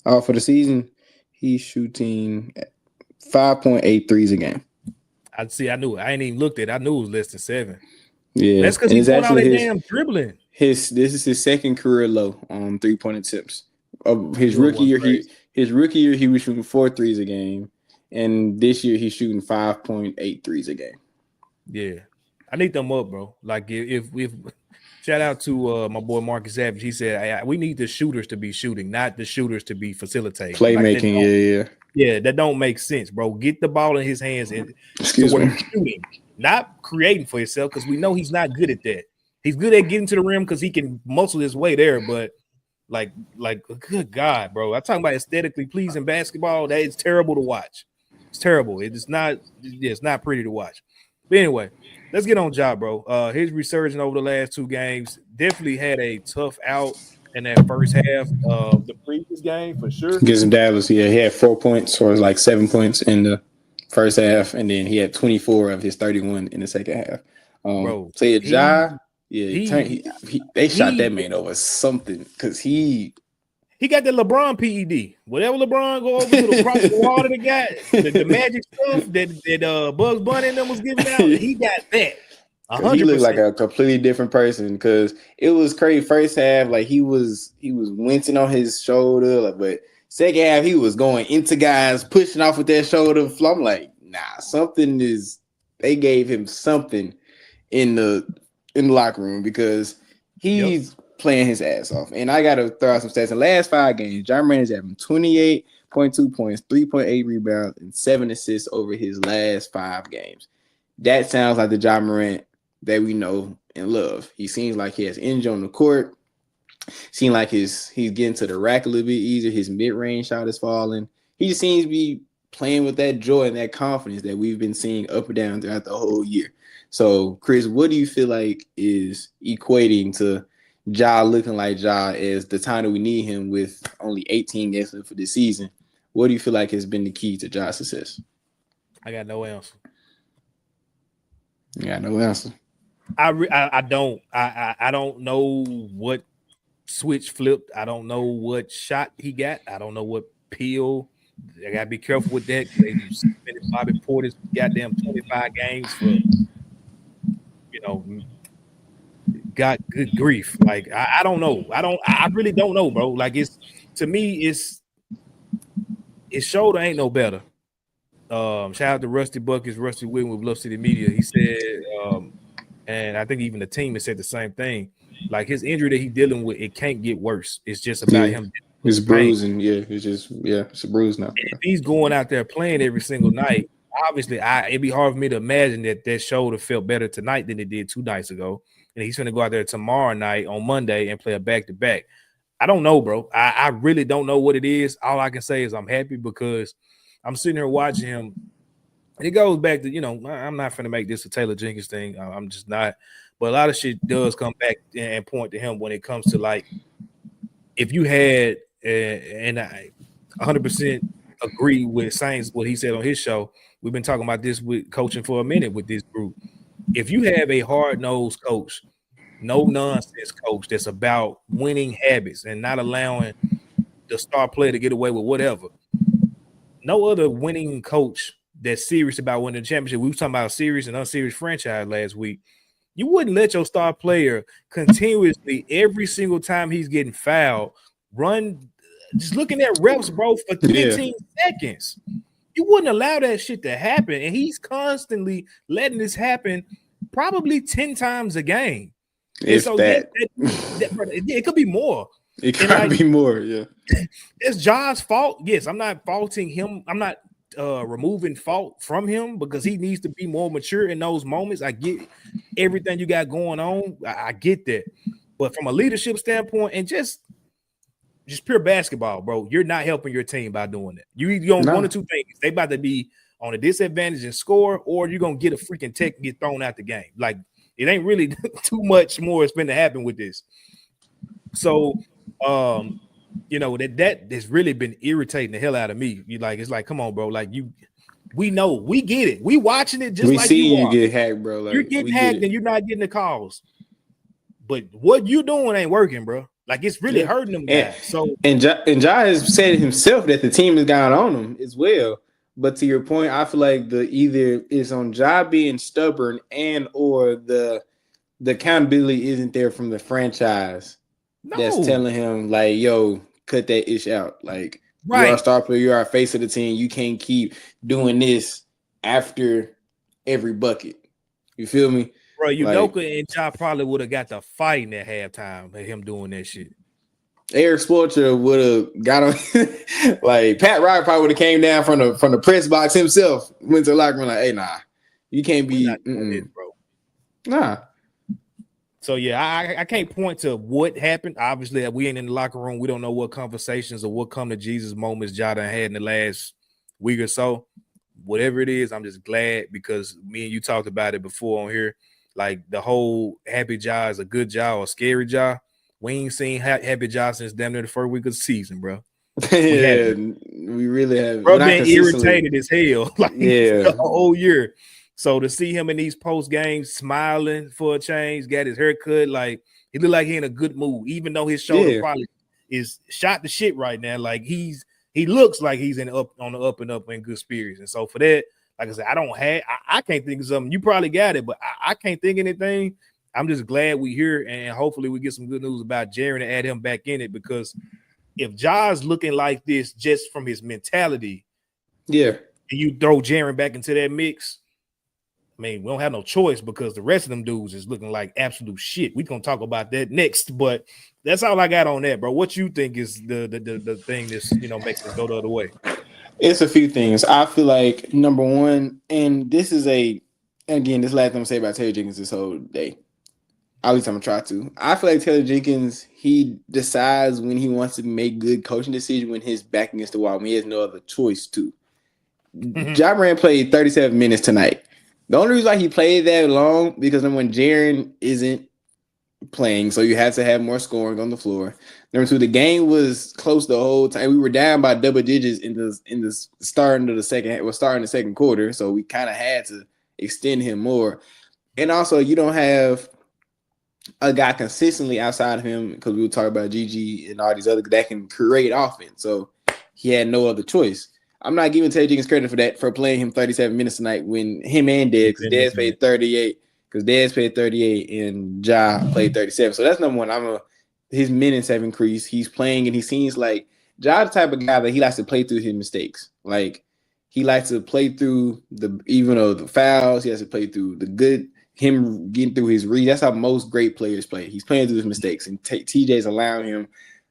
Oh, for the season, he's shooting 5.8 threes a game. I see. I knew. I ain't even looked at it. I knew it was less than 7. Yeah, that's because he's doing all that damn dribbling. This is his second career low on 3-point attempts. His rookie year, he was shooting 4 threes a game, and this year he's shooting 5.8 threes a game. Yeah, I need them up, bro. Like if shout out to my boy Marcus Savage. He said we need the shooters to be shooting, not the shooters to be facilitating. Playmaking, yeah, that don't make sense, bro. Get the ball in his hands and he's shooting, not creating for himself, because we know he's not good at that. He's good at getting to the rim because he can muscle his way there, but like good God, bro. I'm talking about aesthetically pleasing basketball. That is terrible to watch. It's terrible. It's not pretty to watch. But anyway, let's get on job, bro. His resurgence over the last 2 games definitely had a tough out in that first half of the previous game for sure. Against Dallas, yeah, he had 4 points or like 7 points in the first half, and then he had 24 of his 31 in the second half. Bro, so they shot that man over something because he got the LeBron PED. Whatever LeBron go over to the cross the water, the magic stuff that Bugs Bunny and them was giving out. He got that. 100%. He looked like a completely different person because it was crazy. First half, like he was wincing on his shoulder, but second half he was going into guys, pushing off with that shoulder. I'm like, nah, something is. They gave him something in the locker room because he's playing his ass off. And I got to throw out some stats. In the last 5 games, Ja Morant is having 28.2 points, 3.8 rebounds, and 7 assists over his last 5 games. That sounds like the Ja Morant that we know and love. He seems like he has energy on the court. Seems like he's getting to the rack a little bit easier. His mid-range shot is falling. He just seems to be playing with that joy and that confidence that we've been seeing up and down throughout the whole year. So, Chris, what do you feel like is equating to Ja looking like Ja as the time that we need him with only 18 games left for this season? What do you feel like has been the key to Ja's success? I got no answer. You got no answer. I don't know what switch flipped. I don't know what shot he got. I don't know what peel. I gotta be careful with that. They suspended Bobby Portis goddamn 25 games for got good grief. Like I don't know. I really don't know, bro. Like it's to me, his shoulder ain't no better. Shout out to Rusty Buckets, Rusty Williams with Bluff City Media. He said, and I think even the team has said the same thing. Like his injury that he's dealing with, it can't get worse. It's just about him. It's bruising, it's a bruise now. And if he's going out there playing every single night, obviously, it'd be hard for me to imagine that shoulder felt better tonight than it did 2 nights ago. And he's going to go out there tomorrow night on Monday and play a back-to-back. I don't know, bro. I really don't know what it is. All I can say is I'm happy because I'm sitting here watching him. And it goes back to, I'm not going to make this a Taylor Jenkins thing. I'm just not. But a lot of shit does come back and point to him when it comes to, like, if you had, and I 100% agree with Saints, what he said on his show. We've been talking about this with coaching for a minute with this group. If you have a hard-nosed coach, no-nonsense coach that's about winning habits and not allowing the star player to get away with whatever, no other winning coach that's serious about winning the championship. We were talking about a serious and unserious franchise last week. You wouldn't let your star player continuously, every single time he's getting fouled, run just looking at reps, bro, for 15 seconds. You wouldn't allow that shit to happen. And he's constantly letting this happen probably 10 times a game. If so that. It could be more. It could be more, yeah. It's Ja's fault. Yes, I'm not faulting him. I'm not removing fault from him because he needs to be more mature in those moments. I get everything you got going on. I get that. But from a leadership standpoint and just just pure basketball, bro, you're not helping your team by doing that. You going one or two things. They about to be on a disadvantage and score, or you're gonna get a freaking tech and get thrown out the game. Like it ain't really too much more it's been to happen with this. So you know, that has really been irritating the hell out of me. It's like, come on, bro. Like we know, we get it. We watching it just we like see you get hacked, bro. Like, you're getting hacked and you're not getting the calls. But what you doing ain't working, bro. Like it's really hurting them guys. And Ja has said himself that the team has gone on him as well. But to your point, I feel like either it's on Ja being stubborn and or the accountability isn't there from the franchise. That's telling him like, yo, cut that ish out. Like you are a star player, you are a face of the team. You can't keep doing this after every bucket. You feel me? Bro, Udoka and Ja probably would have got the fighting at halftime by him doing that shit. Eric Spoelstra would have got him. Like Pat Riley probably would have came down from the press box himself, went to the locker room like, hey, nah, you can't be this, bro. Nah. So yeah, I can't point to what happened. Obviously, we ain't in the locker room. We don't know what conversations or what come to Jesus moments Ja done had in the last week or so. Whatever it is, I'm just glad because me and you talked about it before on here. Like the whole happy Ja is a good Ja or scary Ja. We ain't seen happy Ja since damn near the first week of the season, bro. We really have. Bro, been irritated as hell, like the whole year. So to see him in these post games smiling for a change, got his haircut, like he look like he in a good mood, even though his shoulder probably is shot to shit right now. Like he looks like he's on the up and up in good spirits. And so for that, like I said, I can't think of something. You probably got it, but I can't think of anything. I'm just glad we're here, and hopefully we get some good news about Jaren and add him back in it, because if Ja's looking like this just from his mentality, and you throw Jaren back into that mix, I mean, we don't have no choice because the rest of them dudes is looking like absolute shit. We're going to talk about that next, but that's all I got on that, bro. What you think is the thing that's, makes us go the other way? It's a few things. I feel like, number one, and this is this last thing I'm going to say about Taylor Jenkins this whole day. At least I'm going to try to. I feel like Taylor Jenkins, he decides when he wants to make good coaching decisions when his back against the wall, when he has no other choice to. Ja Morant played 37 minutes tonight. The only reason why he played that long because when Jaren isn't playing, so you had to have more scoring on the floor. Number two, the game was close the whole time. We were down by double digits in the starting of the second. We're starting the second quarter, so we kind of had to extend him more. And also, you don't have a guy consistently outside of him because we were talking about GG and all these other that can create offense. So he had no other choice. I'm not giving Taylor Jenkins credit for that, for playing him 37 minutes tonight when him and Dez, because Dez paid 38, and Ja played 37. So that's number one. His minutes have increased. He's playing, and he seems like Ja's the type of guy that he likes to play through his mistakes. Like he likes to play through the fouls. He has to play through the good, him getting through his read. That's how most great players play. He's playing through his mistakes, and TJ's allowing him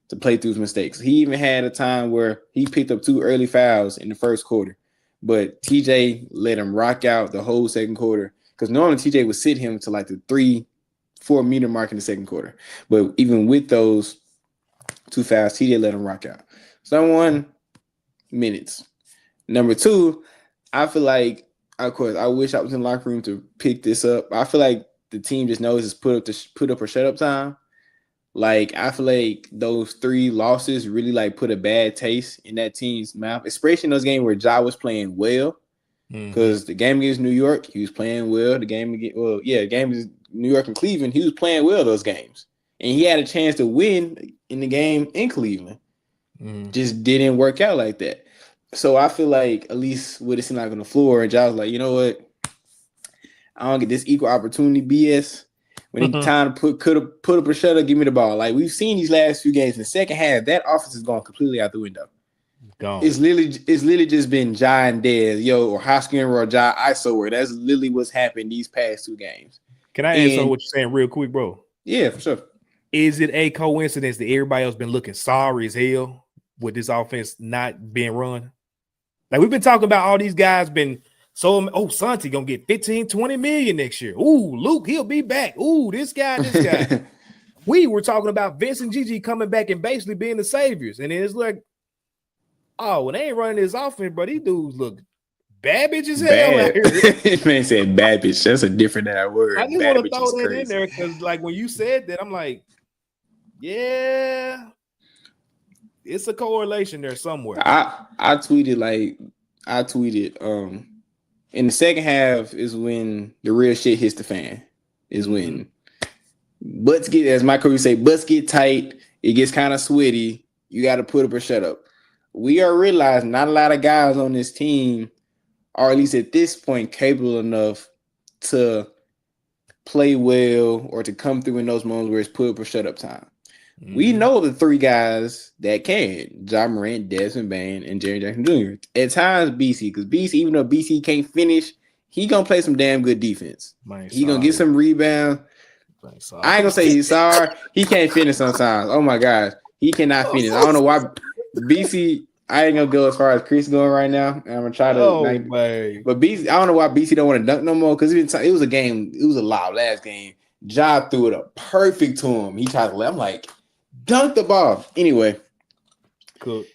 to play through his mistakes. He even had a time where he picked up 2 early fouls in the first quarter, but TJ let him rock out the whole second quarter, because normally TJ would sit him to like the 3-4 meter mark in the second quarter. But even with those 2 fouls, TJ let him rock out. So number one, minutes. Number two, I feel like, of course, I wish I was in the locker room to pick this up. I feel like the team just knows it's put up or shut up time. Like, I feel like those 3 losses really, like, put a bad taste in that team's mouth, especially in those games where Ja was playing well. Because the game against New York, he was playing well. The game against New York and Cleveland, he was playing well those games. And he had a chance to win in the game in Cleveland. Just didn't work out like that. So I feel like, at least with it seemed like on the floor, and Ja was like, you know what? I don't get this equal opportunity BS. When it's time to put up or shut up, give me the ball. Like we've seen these last few games in the second half, that offense is going completely out the window. Gone. It's literally just been Ja and Dez, or high screen or Ja ISO where that's literally what's happened these past 2 games. Can I answer what you're saying real quick, bro? Yeah, for sure. Is it a coincidence that everybody else been looking sorry as hell with this offense not being run? Like we've been talking about all these guys been. So, Santi gonna get 15, 20 million next year. Ooh, Luke, he'll be back. Ooh, this guy. we were talking about Vince and Gigi coming back and basically being the saviors, and then it's like, oh, when they ain't running this offense, bro, these dudes look Babbage as hell out here. Man said Babbage. That's a different word. I just want to throw that in there because, like, when you said that, I'm like, yeah, it's a correlation there somewhere. I tweeted in the second half is when the real shit hits the fan. Is when butts get, as my coach say, butts get tight. It gets kind of sweaty. You got to put up or shut up. We are realizing not a lot of guys on this team are, at least at this point, capable enough to play well or to come through in those moments where it's put up or shut up time. We know the three guys that can: Ja Morant, Desmond Bain, and Jaren Jackson Jr. At times, BC, because BC, even though BC can't finish, he gonna play some damn good defense. He gonna get some rebound. I ain't gonna say he's sorry. He can't finish sometimes. Oh my gosh, he cannot finish. I don't know why BC. I ain't gonna go as far as Chris going right now. I'm gonna try to. But BC, I don't know why BC don't want to dunk no more because it was a game. It was a loud last game. Ja threw it up perfect to him. He tried to let. I'm like, dunk the ball. Anyway, cool.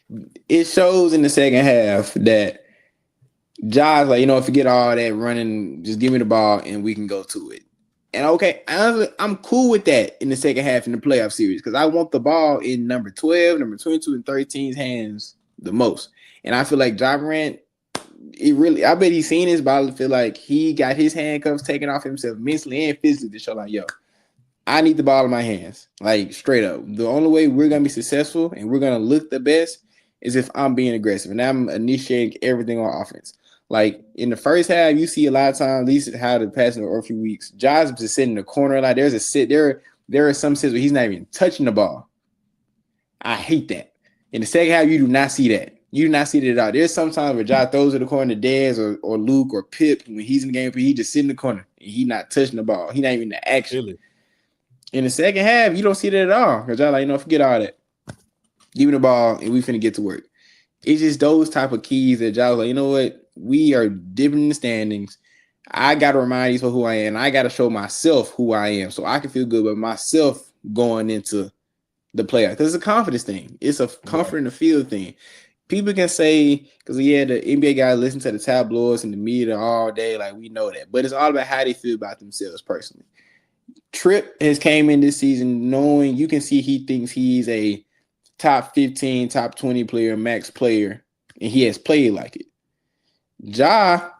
It shows in the second half that Ja's like, forget all that running. Just give me the ball and we can go to it. And okay, honestly, I'm cool with that in the second half in the playoff series because I want the ball in number 12, number 22, and 13's hands the most. And I feel like Ja Morant, I bet he's seen this, but I feel like he got his handcuffs taken off himself mentally and physically to show like, I need the ball in my hands. Like, straight up. The only way we're going to be successful and we're going to look the best is if I'm being aggressive and I'm initiating everything on offense. Like, in the first half, you see a lot of times, at least how the past or a few weeks, Ja's just sitting in the corner. Like, there are some sits where he's not even touching the ball. I hate that. In the second half, you do not see that. You do not see that at all. There's sometimes where Ja throws it to the corner to Dez or Luke or Pip when he's in the game, he just sit in the corner and he's not touching the ball. He's not even in the action. Really? In the second half, you don't see that at all. Because Ja like, forget all that. Give me the ball and we finna get to work. It's just those type of keys that Ja was like, you know what? We are dipping in the standings. I got to remind these people who I am. I got to show myself who I am so I can feel good about myself going into the playoffs. Because it's a confidence thing. It's a comfort in the field thing. People can say, because the NBA guys listen to the tabloids and the media all day, like we know that. But it's all about how they feel about themselves personally. Tripp has came in this season knowing you can see he thinks he's a top 15, top 20 player, max player, and he has played like it. Ja,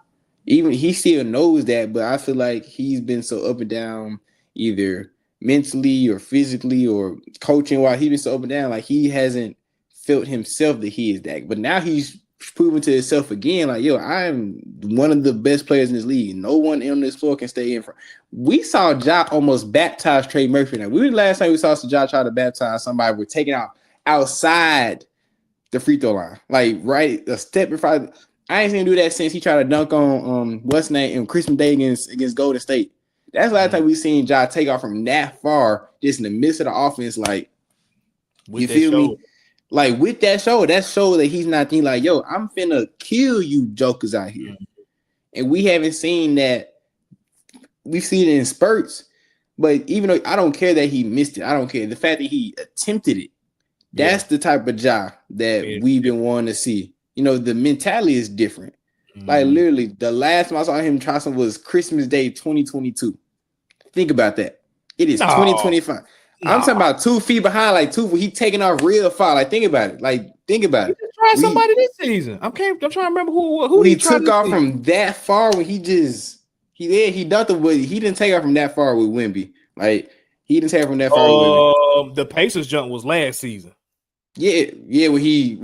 even he still knows that, but I feel like he's been so up and down, either mentally or physically or coaching wise. He's been so up and down, like he hasn't felt himself that he is that. But now he's proven to himself again, like, I'm one of the best players in this league. No one on this floor can stay in front. We saw Ja almost baptize Trey Murphy. Now, the last time we saw Ja try to baptize somebody, we're taking out outside the free throw line, like right a step in front. I ain't seen him do that since he tried to dunk on what's name and Christmas Day against Golden State. That's the last time we seen Ja take off from that far, just in the midst of the offense. Like, you feel me? Like with that show that he's not thinking like, I'm finna kill you jokers out here. And we haven't seen that. We've seen it in spurts, but even though I don't care that he missed it, I don't care. The fact that he attempted it, that's the type of Ja that we've been wanting to see. The mentality is different. Like literally, the last time I saw him try something was Christmas Day 2022. Think about that. It is 2025. I'm talking about 2 feet behind, like he taking off real far. Like think about it. He just tried somebody this season. I'm trying to remember who he took off from that far when he dunked it, but he didn't take off from that far with Wemby. Like he didn't take off from that far with Wemby. The Pacers jump was last season. Yeah, when he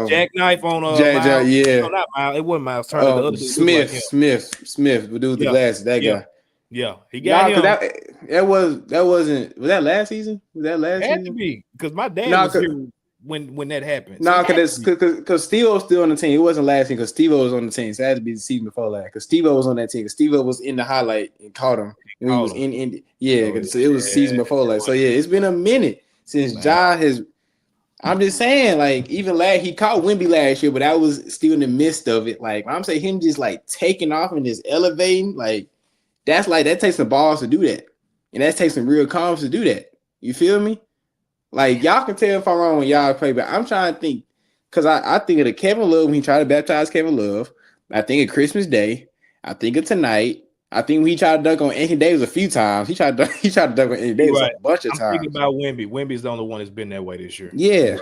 jackknife on Miles. No, not Miles. It wasn't Miles Turner. The other Smith, the dude with the glasses, that guy. Yeah, he got him. That wasn't. Was that last season? It had to be because my dad was here when that happened. Because Steve-O was still on the team. It wasn't last season because Steve-O was on the team. So it had to be the season before last because Steve-O was on that team. Because Steve-O was in the highlight and caught him. When he was in. So it was season before last. So it's been a minute since Ja has. I'm just saying, like, even he caught Wemby last year, but that was still in the midst of it. Like, I'm saying him just like taking off and just elevating, like, that takes some balls to do that. And that takes some real confidence to do that. You feel me? Like, y'all can tell if I'm wrong when y'all play, but I'm trying to think. Because I think of the Kevin Love when he tried to baptize Kevin Love. I think of Christmas Day. I think of tonight. I think when he tried to dunk on Anthony Davis a few times. He tried to dunk on Anthony Davis a bunch of times. I'm thinking about Wemby. Wemby's the only one that's been that way this year. Yeah.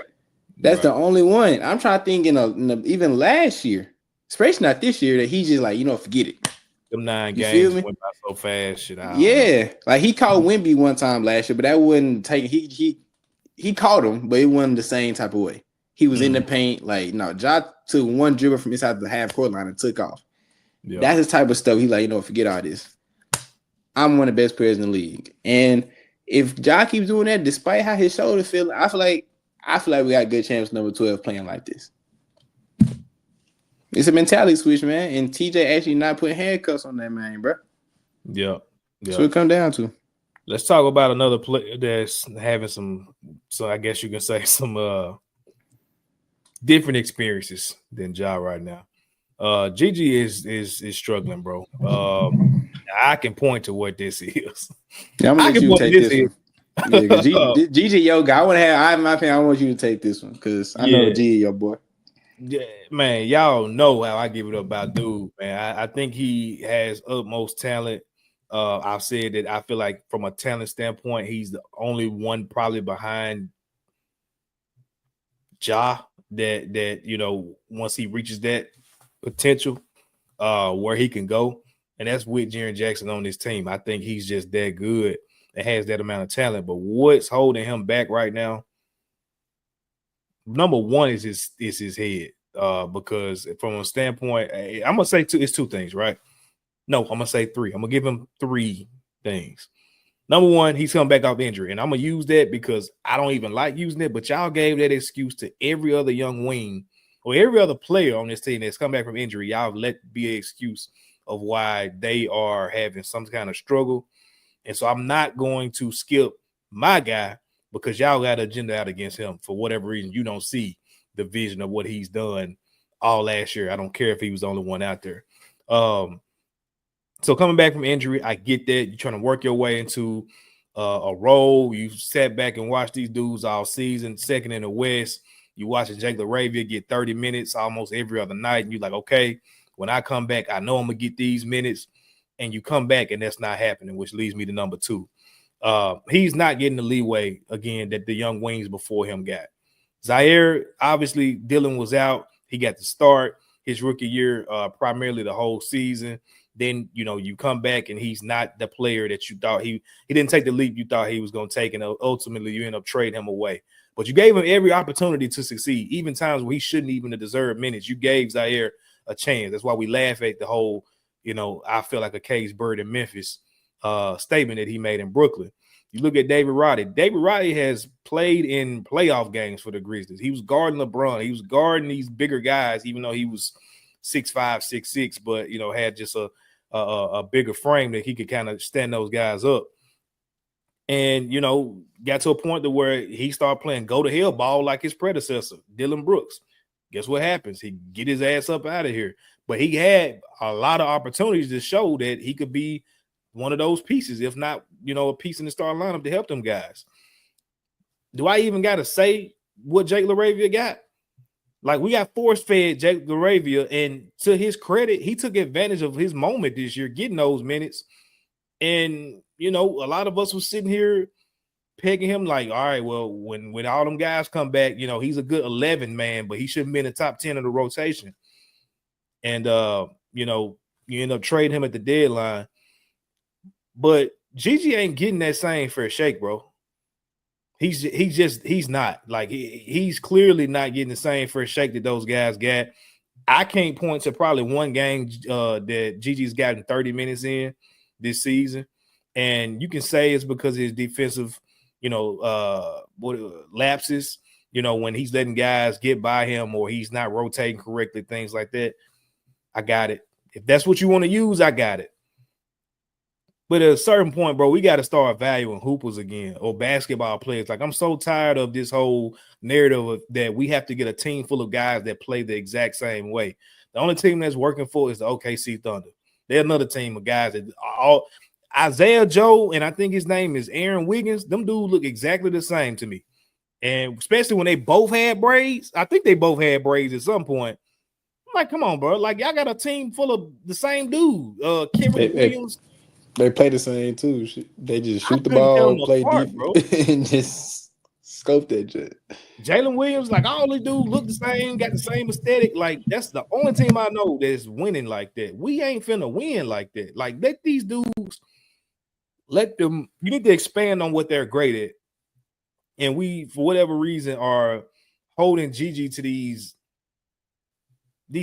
That's the only one. I'm trying to think even last year, especially not this year, that he just like, forget it. Them 9 games went by so fast. Shit, like he caught Wemby one time last year, but that wouldn't take he caught him, but it wasn't the same type of way. He was in the paint, like Ja took one dribble from inside the half court line and took off. Yep. That's his type of stuff. He like, forget all this. I'm one of the best players in the league, and if Ja keeps doing that, despite how his shoulder feel, I feel like we got a good chance number 12 playing like this. It's a mentality switch, man. And TJ actually not putting handcuffs on that man, bro. Yeah. That's what it come down to. Let's talk about another player that's having so I guess you can say some different experiences than Ja right now. Gigi is struggling, bro. I can point to what this is. Yeah, I'm gonna let you take this one. Yeah, Gigi, yo, guy. I want you to take this one because I know Gigi, your boy. Yeah, man, y'all know how I give it up about dude, man. I think he has utmost talent. I've said that I feel like from a talent standpoint, he's the only one probably behind Ja that once he reaches that potential where he can go, and that's with Jaren Jackson on this team. I think he's just that good and has that amount of talent. But what's holding him back right now? Number one is his head. Because from a standpoint, I'm gonna say it's two things, right? No, I'm gonna say three. I'm gonna give him 3 things. Number one, he's coming back off injury, and I'm gonna use that because I don't even like using it, but y'all gave that excuse to every other young wing or every other player on this team that's come back from injury. Y'all let be an excuse of why they are having some kind of struggle. And so I'm not going to skip my guy because y'all got an agenda out against him for whatever reason. You don't see the vision of what he's done all last year. I don't care if he was the only one out there. So coming back from injury, I get that. You're trying to work your way into a role. You sat back and watched these dudes all season, second in the West. You watching Jake LaRavia get 30 minutes almost every other night. And you're like, okay, when I come back, I know I'm going to get these minutes. And you come back and that's not happening, which leads me to number 2. He's not getting the leeway, again, that the young wings before him got. Zaire, obviously, Dillon was out. He got to start his rookie year, primarily the whole season. Then, you come back and he's not the player that you thought he didn't take the leap you thought he was going to take. And ultimately, you end up trading him away. But you gave him every opportunity to succeed, even times where he shouldn't even have deserved minutes. You gave Zaire a chance. That's why we laugh at the whole, I feel like a caged bird in Memphis statement that he made in Brooklyn. You look at David Roddy. David Roddy has played in playoff games for the Grizzlies. He was guarding LeBron. He was guarding these bigger guys, even though he was 6'5", 6'6", but, had just a bigger frame that he could kind of stand those guys up. And, got to a point to where he started playing go-to-hell ball like his predecessor, Dylan Brooks. Guess what happens? He get his ass up out of here. But he had a lot of opportunities to show that he could be one of those pieces, if not, a piece in the starting lineup to help them guys. Do I even got to say what Jake LaRavia got? Like, we got force-fed Jake LaRavia, and to his credit, he took advantage of his moment this year, getting those minutes. And, a lot of us was sitting here pegging him like, all right, well, when all them guys come back, he's a good 11 man, but he shouldn't be in the top 10 of the rotation. And, you end up trading him at the deadline. But Gigi ain't getting that same fair shake, bro. He's not. Like, he's clearly not getting the same fair shake that those guys got. I can't point to probably one game that Gigi's gotten 30 minutes in this season. And you can say it's because of his defensive, lapses, when he's letting guys get by him or he's not rotating correctly, things like that. I got it. If that's what you want to use, I got it. But at a certain point, bro, we got to start valuing hoopers again or basketball players. Like, I'm so tired of this whole narrative that we have to get a team full of guys that play the exact same way. The only team that's working for is the OKC Thunder. They're another team of guys that Isaiah Joe, and I think his name is Aaron Wiggins. Them dudes look exactly the same to me. And especially when they both had braids. I think they both had braids at some point. I'm like, come on, bro. Like, y'all got a team full of the same dude. Kevin Williams. They play the same too. They just shoot the couldn't tell ball, them play apart, deep, bro. and just scope that shit. Jalen Williams, like all these dudes look the same, got the same aesthetic. Like, that's the only team I know that's winning like that. We ain't finna win like that. Like, let these dudes, let them, you need to expand on what they're great at. And we, for whatever reason, are holding Gigi to these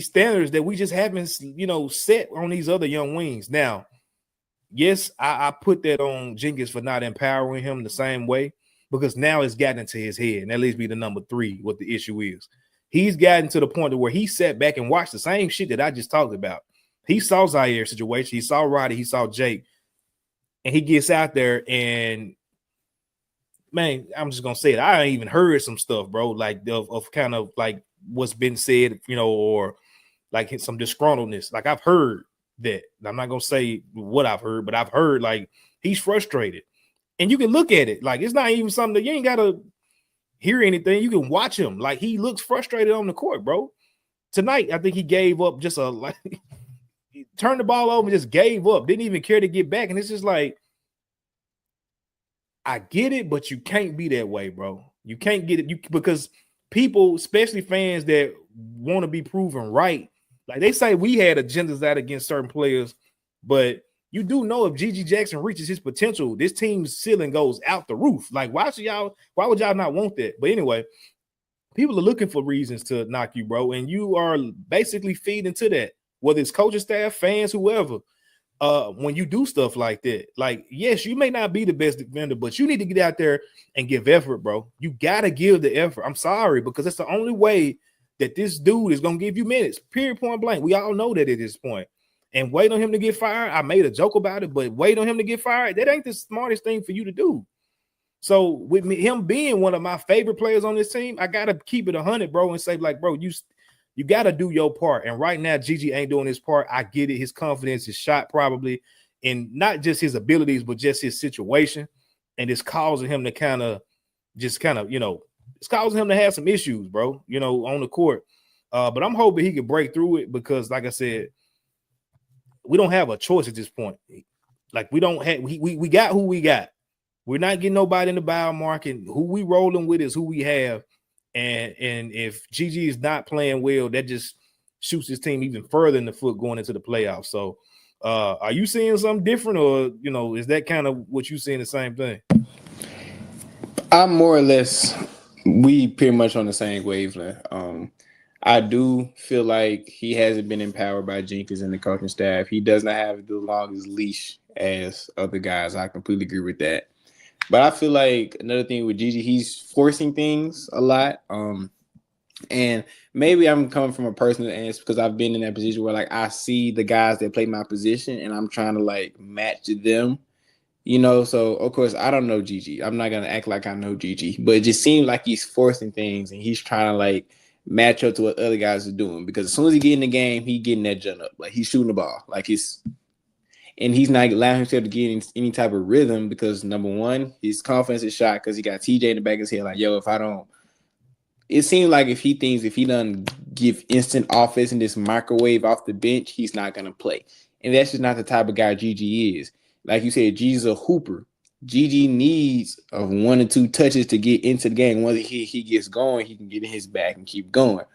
standards that we just haven't, set on these other young wings. Now, yes, I put that on Jenkins for not empowering him the same way, because now it's gotten into his head, and that leads me to number 3, what the issue is. He's gotten to the point where he sat back and watched the same shit that I just talked about. He saw Zaire's situation, he saw Roddy, he saw Jake, and he gets out there and, man, I'm just gonna say it. I ain't even heard some stuff, bro, like of kind of like what's been said, or like some disgruntledness. Like, I've heard that. I'm not gonna say what I've heard, but I've heard like he's frustrated. And you can look at it. Like, it's not even something that you ain't gotta hear anything. You can watch him. Like, he looks frustrated on the court, bro. Tonight, I think he gave up just he turned the ball over and just gave up. Didn't even care to get back. And it's just like, I get it, but you can't be that way, bro. You can't get it because people, especially fans that want to be proven right, like they say we had agendas out against certain players, but you do know if Gigi Jackson reaches his potential, this team's ceiling goes out the roof. Like, why would y'all not want that? But anyway, people are looking for reasons to knock you, bro, and you are basically feeding to that, whether it's coaching staff, fans, whoever. When you do stuff like that, like, yes, you may not be the best defender, but you need to get out there and give effort, bro. You got to give the effort. I'm sorry, because it's the only way that this dude is going to give you minutes, period, point blank. We all know that at this point. And wait on him to get fired. I made a joke about it, but wait on him to get fired. That ain't the smartest thing for you to do. So with him being one of my favorite players on this team, I got to keep it 100, bro, and say, like, bro, you got to do your part. And right now, Gigi ain't doing his part. I get it. His confidence is shot probably, and not just his abilities, but just his situation. And it's causing him to it's causing him to have some issues, bro, on the court. But I'm hoping he can break through it because, like I said, we don't have a choice at this point. Like, we don't have, we got who we got. We're not getting nobody in the buyout market. Who we rolling with is who we have. And if Gigi is not playing well, that just shoots his team even further in the foot going into the playoffs. So are you seeing something different, or is that kind of what you seeing the same thing? I'm more or less, we pretty much on the same wavelength. I do feel like he hasn't been empowered by Jenkins and the coaching staff. He does not have the longest leash as other guys. I completely agree with that. But I feel like another thing with Gigi, he's forcing things a lot. And maybe I'm coming from a personal answer because I've been in that position where, like, I see the guys that play my position and I'm trying to, like, match them, So, of course, I don't know Gigi. I'm not going to act like I know Gigi. But it just seems like he's forcing things and he's trying to, like, match up to what other guys are doing. Because as soon as he get in the game, he getting that jump up. Like, he's shooting the ball. Like, and he's not allowing himself to get in any type of rhythm because, number one, his confidence is shot because he got TJ in the back of his head. Like, yo, it seems like if he doesn't give instant offense and this microwave off the bench, he's not going to play. And that's just not the type of guy Gigi is. Like you said, Gigi's a hooper. Gigi needs 1 or 2 touches to get into the game. Once he gets going, he can get in his back and keep going.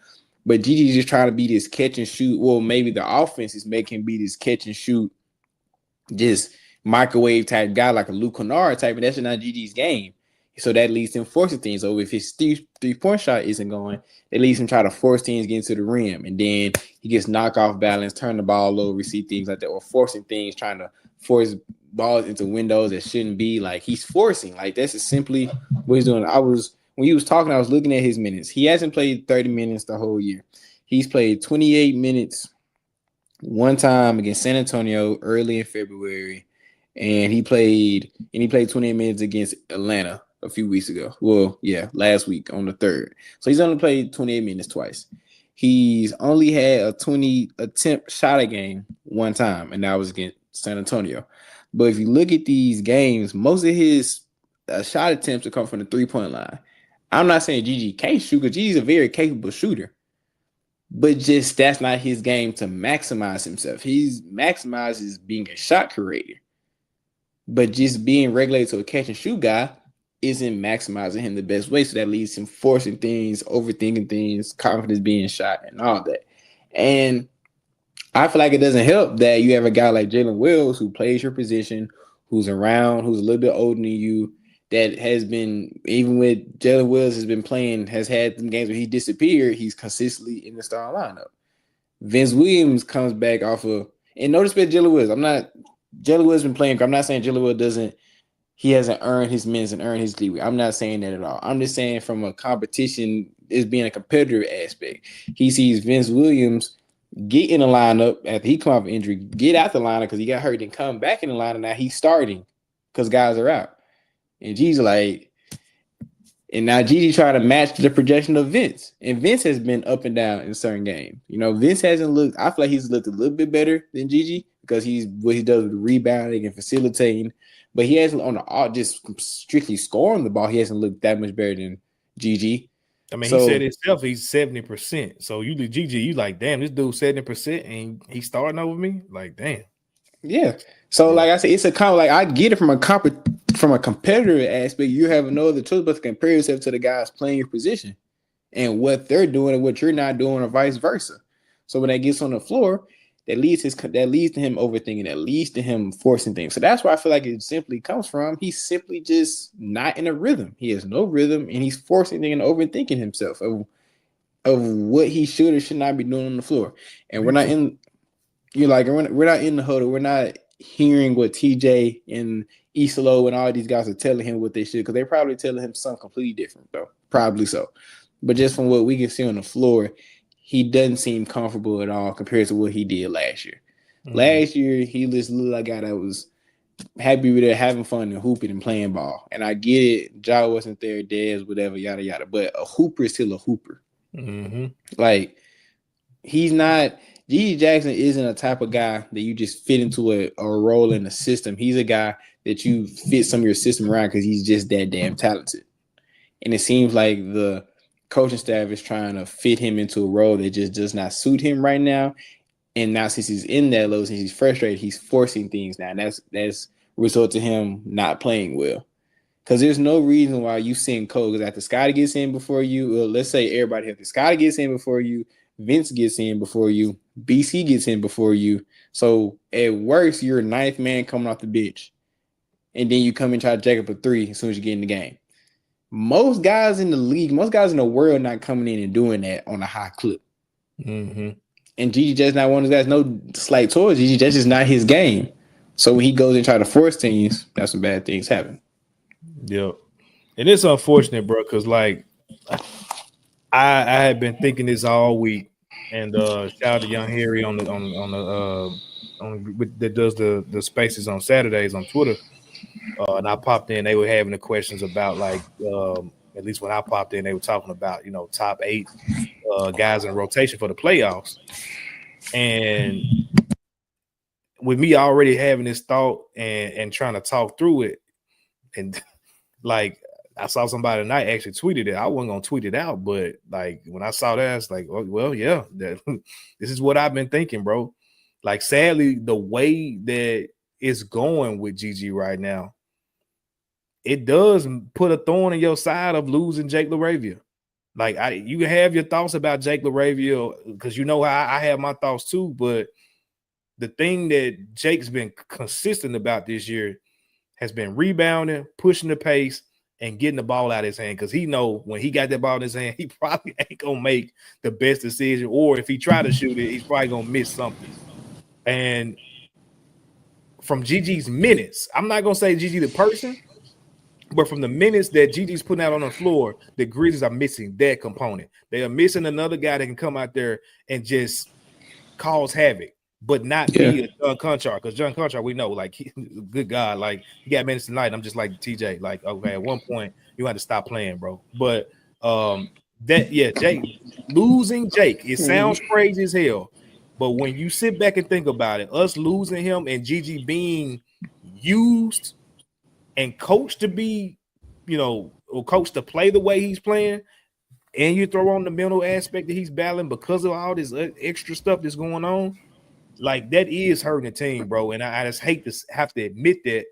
But Gigi's just trying to be this catch and shoot. Well, maybe the offense is making him be this catch and shoot, just microwave type guy like a Luke Kennard type, and that's just not Gigi's game. So that leads him forcing things. So if his three-point shot isn't going, it leads him try to force things get into the rim. And then he gets knock off balance, turn the ball over, see things like that, or forcing things, trying to force balls into windows that shouldn't be. Like, he's forcing. Like, that's just simply what he's doing. When he was talking, I was looking at his minutes. He hasn't played 30 minutes the whole year. He's played 28 minutes one time against San Antonio early in February. And he played 28 minutes against Atlanta a few weeks ago. Well, yeah, last week on the 3rd. So he's only played 28 minutes twice. He's only had a 20 attempt shot a game one time, and that was against San Antonio. But if you look at these games, most of his shot attempts are coming from the 3-point line. I'm not saying GG can't shoot, because GG's a very capable shooter. But just that's not his game to maximize himself. He's maximizes being a shot creator. But just being regulated to a catch and shoot guy isn't maximizing him the best way. So that leads him forcing things, overthinking things, confidence being shot, and all that. And I feel like it doesn't help that you have a guy like Jalen Wills who plays your position, who's around, who's a little bit older than you, that has been, even with Jalen Wills has been playing, has had some games where he disappeared, he's consistently in the starting lineup. Vince Williams comes back off of, and notice with Jalen Wills, Jalen Wills been playing. I'm not saying Jalen Wills hasn't earned his minutes and earned his leeway. I'm not saying that at all. I'm just saying from a competition, is being a competitor aspect. He sees Vince Williams get in the lineup after he come off of injury, get out the lineup because he got hurt, and come back in the lineup. Now he's starting because guys are out. And G's like, and now Gigi trying to match the projection of Vince. And Vince has been up and down in certain games. You know, Vince hasn't looked, I feel like he's looked a little bit better than Gigi because he's what he does with rebounding and facilitating. But he hasn't on the just strictly scoring the ball. He hasn't looked that much better than Gigi. I mean, he said himself he's 70%. So you do Gigi, you like, damn, this dude 70% and he's starting over me. Like, damn. Yeah. So like I said, it's a kind of like I get it from a competitor aspect. You have no other choice but to compare yourself to the guys playing your position and what they're doing and what you're not doing, or vice versa. So when that gets on the floor, that leads to him overthinking, that leads to him forcing things. So that's why I feel like it simply comes from he's simply just not in a rhythm. He has no rhythm, and he's forcing things and overthinking himself of what he should or should not be doing on the floor. And we're not in the huddle. We're not hearing what TJ and Isolo and all these guys are telling him what they should, because they're probably telling him something completely different, though. Probably so. But just from what we can see on the floor, he doesn't seem comfortable at all compared to what he did last year. Mm-hmm. Last year, he just looked like a guy that was happy with it, having fun and hooping and playing ball. And I get it. Ja wasn't there, Dez, whatever, yada, yada. But a hooper is still a hooper. Mm-hmm. Like, he's not – Gigi Jackson isn't a type of guy that you just fit into a role in the system. He's a guy that you fit some of your system around because he's just that damn talented. And it seems like the coaching staff is trying to fit him into a role that just does not suit him right now. And now since he's in that low, since he's frustrated, he's forcing things now. And that's result to him not playing well. Because there's no reason why you send Cole. Because after Scotty gets in before you, well, let's say everybody after Scotty gets in before you, Vince gets in before you, BC gets in before you. So at worst, you're ninth man coming off the bench. And then you come and try to jack up a three as soon as you get in the game. Most guys in the league, most guys in the world not coming in and doing that on a high clip. Mm-hmm. And Gigi just not one of those guys. No slight towards Gigi, that's just not his game. So when he goes and try to force things, that's when bad things happen. Yep. And it's unfortunate, bro, because like I had been thinking this all week, and shout out to Young Harry on that does the spaces on Saturdays on Twitter. And I popped in, they were having the questions about like at least when I popped in, they were talking about, you know, top 8 guys in rotation for the playoffs. And with me already having this thought and trying to talk through it, and like I saw somebody tonight actually tweeted it. I wasn't gonna tweet it out, but like when I saw that, it's like, oh, well, yeah, this is what I've been thinking, bro. Like, sadly, the way that it's going with GG right now, it does put a thorn in your side of losing Jake LaRavia. Like, you can have your thoughts about Jake LaRavia because you know how I have my thoughts too, but the thing that Jake's been consistent about this year has been rebounding, pushing the pace, and getting the ball out of his hand, because he know when he got that ball in his hand, he probably ain't gonna make the best decision, or if he try to shoot it, he's probably gonna miss something. And from GG's minutes, I'm not gonna say GG the person, but from the minutes that GG's putting out on the floor, the Grizzlies are missing that component. They are missing another guy that can come out there and just cause havoc, but not be a John Conchar. Because John Conchar, we know, like, good God, like, he got minutes tonight. I'm just like TJ, like, okay, at one point you had to stop playing, bro. But Jake, losing Jake, it sounds crazy as hell, But when you sit back and think about it, us losing him and Gigi being used and coached to be, or coached to play the way he's playing, and you throw on the mental aspect that he's battling because of all this extra stuff that's going on, like that is hurting the team, bro. And I just hate to have to admit that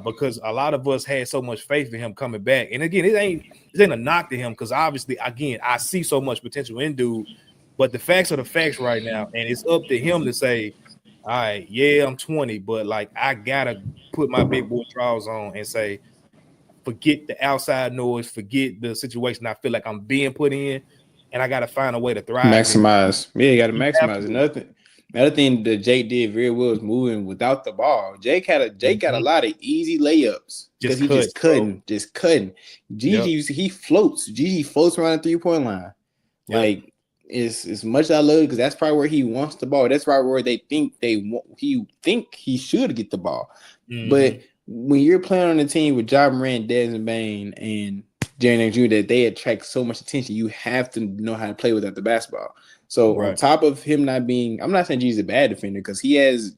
because a lot of us had so much faith in him coming back. And again, it ain't a knock to him because obviously, again, I see so much potential in dude. But the facts are the facts right now, and it's up to him to say, all right, yeah, I'm 20, but like I gotta put my big boy drawers on and say, forget the outside noise, forget the situation I feel like I'm being put in, and I gotta find a way to thrive. Maximize. Yeah, you gotta maximize. Another thing that Jake did very well is moving without the ball. Jake got a lot of easy layups because he just couldn't. Gigi, he floats. Gigi floats around the 3-point line. Yep. Like, as much as I love it, because that's probably where he wants the ball. That's probably where they think he should get the ball. Mm-hmm. But when you're playing on a team with Ja Morant, Desmond Bane, and Jaren Jr., that they attract so much attention, you have to know how to play without the basketball. So on top of him not being, I'm not saying G's a bad defender because he has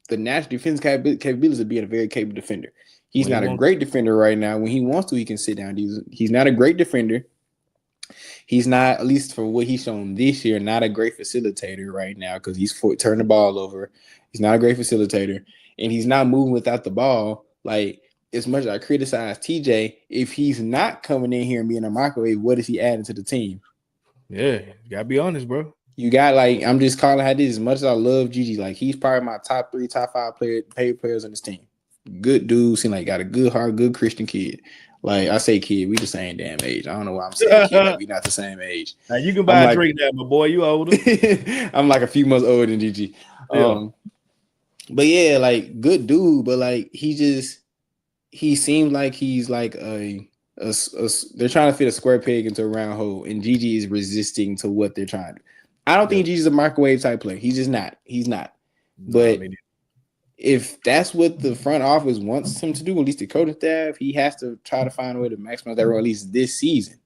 the natural defense capabilities of being a very capable defender. He's not a great defender right now. When he wants to, he can sit down. He's not a great defender. He's not, at least for what he's shown this year, not a great facilitator right now because he's turning the ball over. He's not a great facilitator, and he's not moving without the ball. Like, as much as I criticize TJ, if he's not coming in here and being a microwave, what is he adding to the team? Yeah, you gotta be honest, bro. You got, like, I'm just calling how this. As much as I love Gigi, like, he's probably my top 3, top 5 paid players on this team. Good dude, seem like got a good heart, good Christian kid. Like, I say kid, we the same damn age. I don't know why I'm saying kid, like we not the same age. Now you can buy a drink now, my boy. You older. I'm like a few months older than Gigi. Yeah. But yeah, like, good dude, but like he seems like he's like they're trying to fit a square peg into a round hole, and Gigi is resisting to what they're trying to do. I don't think Gigi's a microwave type player. He's just not. He's not. But if that's what the front office wants him to do, at least the coaching staff, he has to try to find a way to maximize that role, at least this season.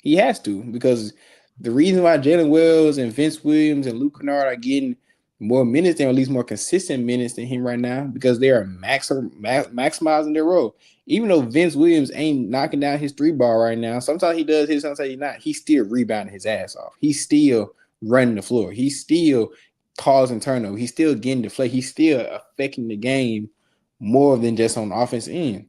He has to, because the reason why Jalen Wells and Vince Williams and Luke Kennard are getting more minutes, or at least more consistent minutes than him right now, because they are maximizing their role. Even though Vince Williams ain't knocking down his 3-ball right now, sometimes he does his, sometimes he's not. He's still rebounding his ass off. He's still running the floor. He's still causing turnover. He's still getting deflated. He's still affecting the game more than just on the offense end.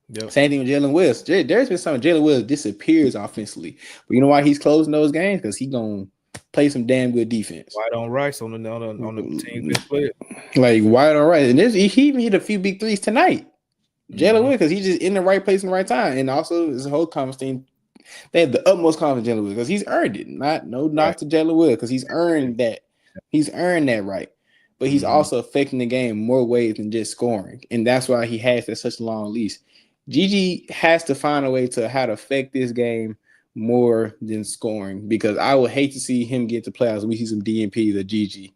Yep. Same thing with Jalen Wells. There's been some Jalen Wells disappears offensively, but you know why he's closing those games? Because he's gonna play some damn good defense. White on Rice on the team that played. Like white on Rice, and he even hit a few big threes tonight. Jalen Wells, because he's just in the right place in the right time, and also this whole conference team. They have the utmost confidence in Jalen Wells because he's earned it. Knock to Jalen Wells because he's earned that. He's earned that right. But he's also affecting the game more ways than just scoring. And that's why he has that such a long leash. Gigi has to find a way to how to affect this game more than scoring, because I would hate to see him get to playoffs. We see some DNPs of Gigi.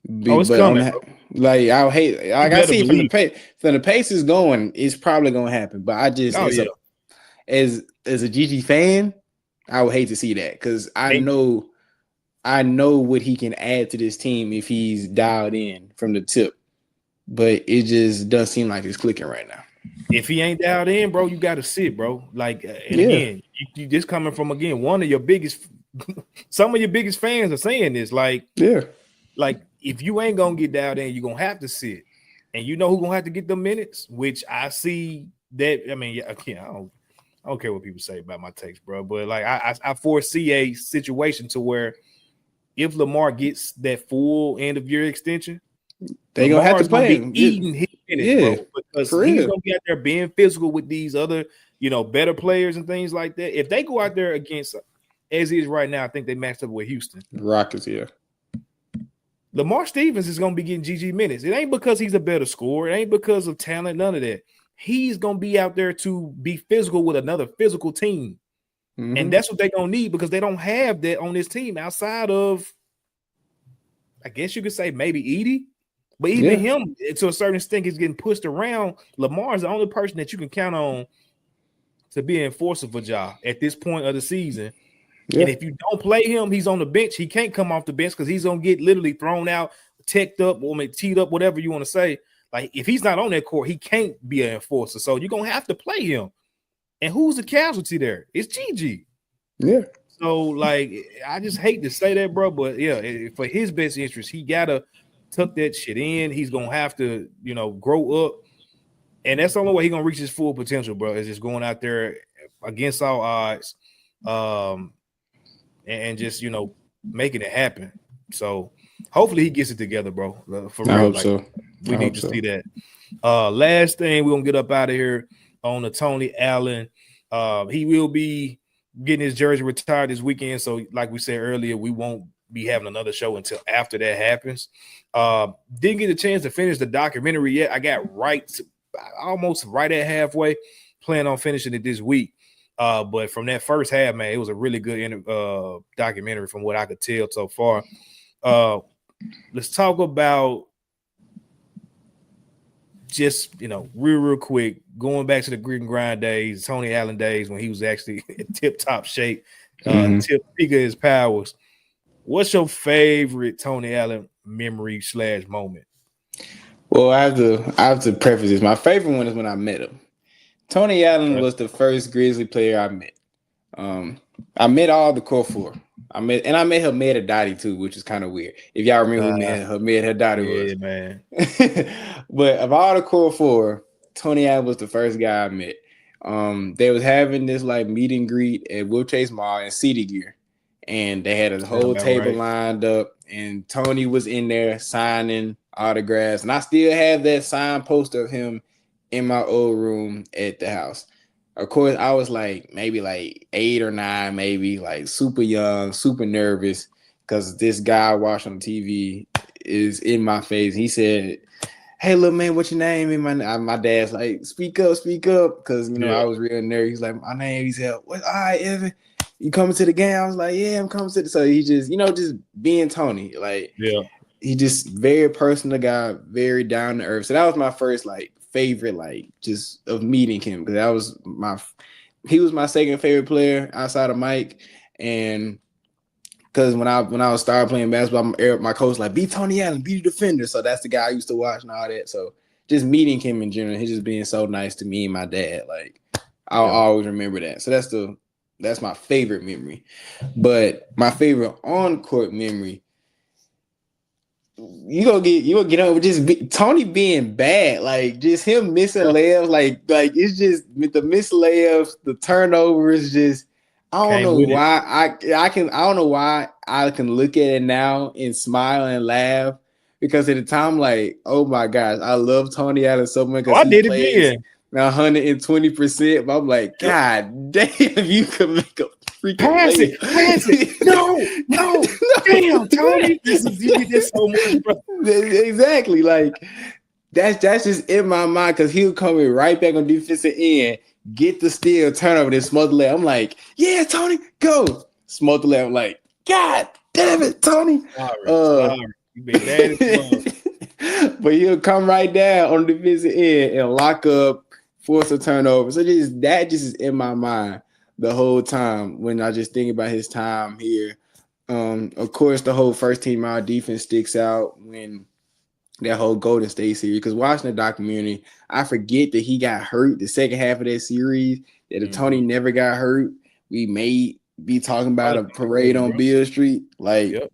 It's coming. Like, I would hate. Like, I see from the pace is going, it's probably going to happen. But I just, as a Gigi fan, I would hate to see that, because I know what he can add to this team if he's dialed in from the tip. But it just doesn't seem like it's clicking right now. If he ain't dialed in, bro, you got to sit, bro. Like, again, you just coming from, again, one of your biggest, some of your biggest fans are saying this. Like, like, if you ain't going to get dialed in, you're going to have to sit. And you know who's going to have to get the minutes, which I see that, I mean, again, I don't care what people say about my takes, bro. But, like, I foresee a situation to where if Lamar gets that full end of year extension, they're going to have to play him. Eating his minutes, bro, because he's going to be out there being physical with these other, better players and things like that. If they go out there against, as is right now, I think they matched up with Houston. Rockets, Lamar Stevens is going to be getting GG minutes. It ain't because he's a better scorer. It ain't because of talent, none of that. He's going to be out there to be physical with another physical team. And that's what they're going to need, because they don't have that on this team outside of, I guess you could say, maybe Edie. But even him, to a certain extent, is getting pushed around. Lamar is the only person that you can count on to be an enforcer for Ja at this point of the season. Yeah. And if you don't play him, he's on the bench. He can't come off the bench because he's gonna get literally thrown out, teched up, or teed up, whatever you want to say. Like if he's not on that court, he can't be an enforcer. So you're gonna have to play him. And who's the casualty there? It's Gigi. Yeah. So like I just hate to say that, bro, but yeah, for his best interest, he gotta tuck that shit in. He's gonna have to, grow up. And that's the only way he's gonna reach his full potential, bro, is just going out there against all odds. And just making it happen. So hopefully he gets it together, bro. For real, I hope so. We need to see that. Last thing, we're gonna get up out of here on the Tony Allen. He will be getting his jersey retired this weekend. So, like we said earlier, we won't be having another show until after that happens. Didn't get a chance to finish the documentary yet. I got almost right at halfway. Plan on finishing it this week. But from that first half, man, it was a really good documentary from what I could tell so far. Let's talk about just, real quick, going back to the grit and grind days, Tony Allen days when he was actually in tip-top shape, peak of his powers. What's your favorite Tony Allen memory / moment? Well, I have to preface this. My favorite one is when I met him. Tony Allen was the first Grizzly player I met. I met all the core four. I met Hamed Haddadi too, which is kind of weird. If y'all remember who Hamed Haddadi was. Yeah, man. But of all the core four, Tony Allen was the first guy I met. They was having this like meet and greet at Will Chase Mall in City Gear. And they had a whole table lined up, and Tony was in there signing autographs. And I still have that signed poster of him in my old room at the house. Of course, I was maybe 8 or 9, maybe super young, super nervous because this guy I watched on TV is in my face. He said, "Hey, little man, what's your name?" And my dad's like, speak up, because I was real nervous. He's like, "My name." He said, "What? All right, Evan, you coming to the game?" I was like, "Yeah, I'm coming to the." So he just, just being Tony, he just very personal guy, very down to earth. So that was my first favorite, just of meeting him, because he was my second favorite player outside of Mike. And because when I was started playing basketball, my coach be Tony Allen, be the defender. So that's the guy I used to watch and all that. So just meeting him in general, he's just being so nice to me and my dad. I'll always remember that. So that's my favorite memory. But my favorite on-court memory, you gonna get over Tony being bad, just him missing layups, it's just the missed layups, the turnovers, just I don't know why I can look at it now and smile and laugh, because at the time, oh my gosh, I love Tony Allen so much because he plays 120%. But I'm like, God damn, you can make a freaking pass it. No, damn, Tony. You get this so much, bro. Exactly. That's just in my mind, because he'll come in right back on defensive end, get the steal, turnover, then smother the layup. I'm like, yeah, Tony, go. Smother the layup. I'm like, God damn it, Tony. Sorry. You been bad as But he'll come right down on the defensive end and lock up, force a turnover. So that is in my mind the whole time when I just think about his time here. Of course, the whole first team out defense sticks out when that whole Golden State series. Because watching the documentary, I forget that he got hurt the second half of that series. That if Tony never got hurt, we may be talking about a parade on Beale Street,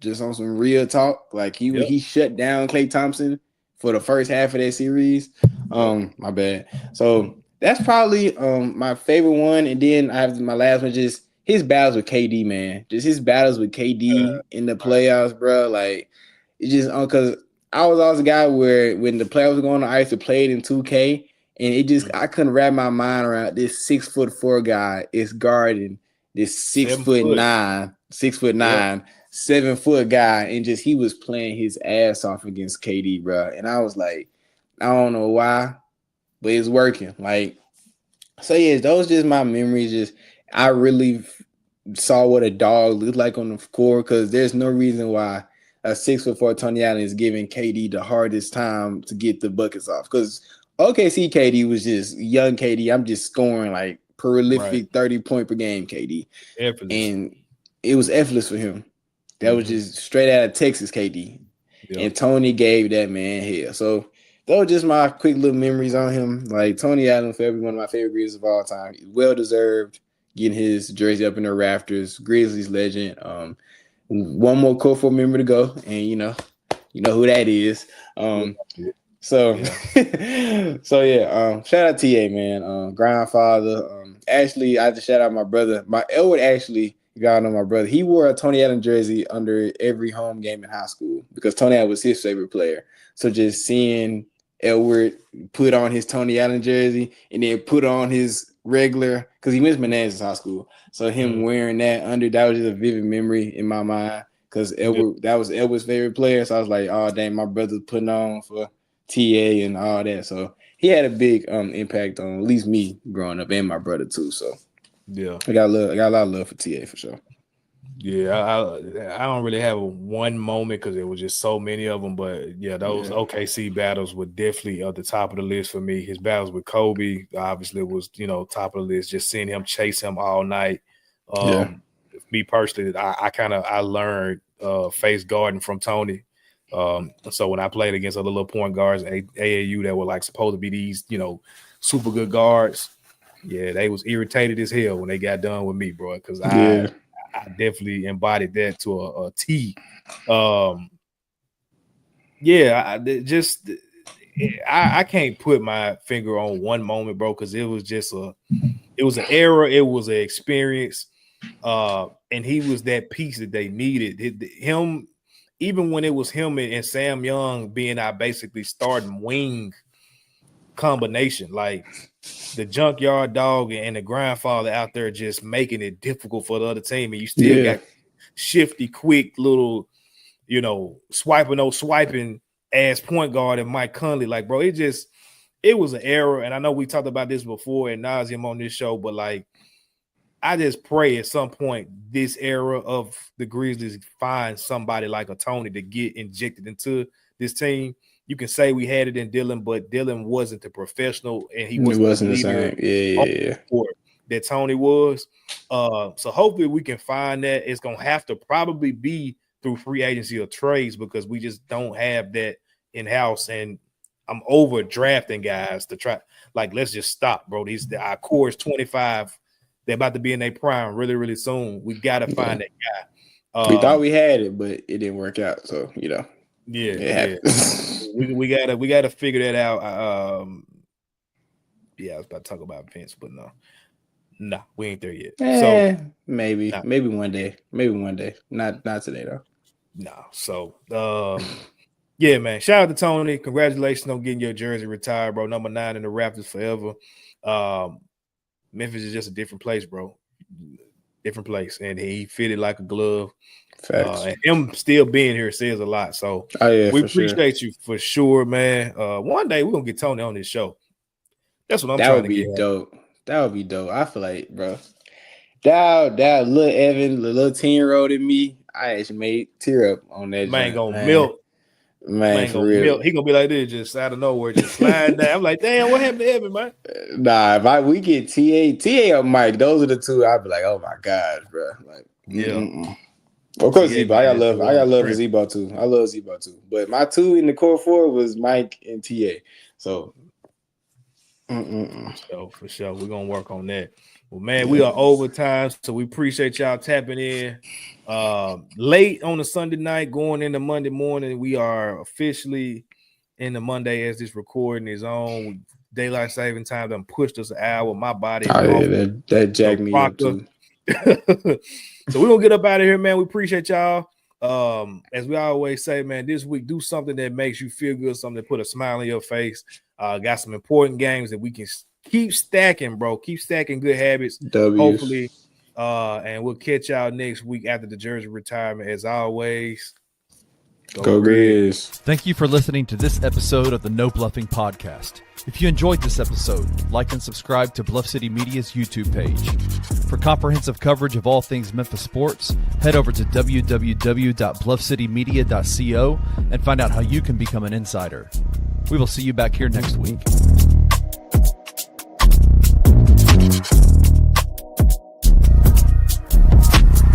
just on some real talk. He shut down Klay Thompson for the first half of that series. My bad. So that's probably my favorite one. And then I have my last one, just his battles with KD, man. Just his battles with KD in the playoffs, bro. It's just because I was always a guy where when the playoffs were going on, I used to play it in 2K, and I couldn't wrap my mind around this 6'4" guy is guarding this 6'9", 7 foot guy, and just he was playing his ass off against KD, bro. And I was like, I don't know why, but it's working. So yeah, those just my memories. Just I really saw what a dog looked like on the court, because there's no reason why a 6'4" Tony Allen is giving KD the hardest time to get the buckets off. Because OKC KD was just young KD. I'm just scoring prolific 30-point per game KD. it was effortless for him. That was just straight out of Texas, KD. Yep. And Tony gave that man hell. So those are just my quick little memories on him. Like Tony Allen, forever one of my favorite Grizzlies of all time. Well deserved getting his jersey up in the rafters. Grizzlies legend. One more core 4 member to go, and you know who that is. So shout out TA, man. Grandfather. Actually, I have to shout out my brother. My Elwood actually got on my brother. He wore a Tony Allen jersey under every home game in high school because Tony Allen was his favorite player. So just seeing Elwood put on his Tony Allen jersey and then put on his regular, because he went to Manassas High School. So him wearing that was just a vivid memory in my mind because that was Elwood's favorite player. So I was like, oh, dang, my brother's putting on for TA and all that. So he had a big impact on at least me growing up and my brother too. So yeah, I got a lot of love for TA for sure. Yeah, I don't really have one moment because there was just so many of them. But yeah, those OKC battles were definitely at the top of the list for me. His battles with Kobe obviously was, top of the list. Just seeing him chase him all night. Me personally, I learned face guarding from Tony. So when I played against other little point guards at AAU that were like supposed to be these, super good guards, yeah, they was irritated as hell when they got done with me, bro. Because I definitely embodied that to a T. I can't put my finger on one moment, bro, because it was just it was an era, it was an experience, and he was that piece that they needed. Him, even when it was him and Sam Young being our basically starting wing combination, like the junkyard dog and the grandfather out there just making it difficult for the other team, and you still got shifty, quick little, swiping ass point guard and Mike Conley. Like, bro, it was an era, and I know we talked about this before and nauseum on this show, but like, I just pray at some point this era of the Grizzlies find somebody like a Tony to get injected into this team. You can say we had it in Dylan, but Dylan wasn't the professional, and he wasn't the same. Yeah. That Tony was. So hopefully we can find that. It's gonna have to probably be through free agency or trades because we just don't have that in house. And I'm over drafting guys to try. Like, let's just stop, bro. Our core is 25. They're about to be in their prime really, really soon. We gotta find that guy. We thought we had it, but it didn't work out. So Yeah. we gotta figure that out. I was about to talk about Vince, but no, we ain't there yet. So maybe one day, not today though. No. So yeah, man. Shout out to Tony. Congratulations on getting your jersey retired, bro. Number 9 in the Raptors forever. Memphis is just a different place, bro. Different place, and he fitted like a glove. And him still being here says a lot. So we appreciate you for sure, man. One day we're gonna get Tony on this show. That's what I'm trying to get. That would be dope. I feel like, bro, that little Evan, the little 10-year-old in me, I actually made tear up on that. Man, gonna melt. Man, for real. Melt. He gonna be like this, just out of nowhere, just sliding down. I'm like, damn, what happened to Evan, man? Nah, if we get TA or Mike, those are the two. I'd be like, oh my gosh, bro. Like, Of course, Zebo. I got love for Zebo too. I love Zebo too. But my 2 in the core 4 was Mike and TA. So, for sure, we're gonna work on that. Well, man, we are overtime, so we appreciate y'all tapping in. Late on a Sunday night, going into Monday morning. We are officially in the Monday as this recording is on. Daylight saving time done pushed us an hour. My body, that jacked me up too. So we're gonna get up out of here, man. We appreciate y'all. As we always say, man, this week do something that makes you feel good, something that put a smile on your face. Got some important games that we can keep stacking, bro. Keep stacking good habits. Hopefully. And we'll catch y'all next week after the jersey retirement. As always, go Grizz. Thank you for listening to this episode of the No Bluffing Podcast. If you enjoyed this episode, like and subscribe to Bluff City Media's YouTube page. For comprehensive coverage of all things Memphis sports, head over to www.bluffcitymedia.co and find out how you can become an insider. We will see you back here next week.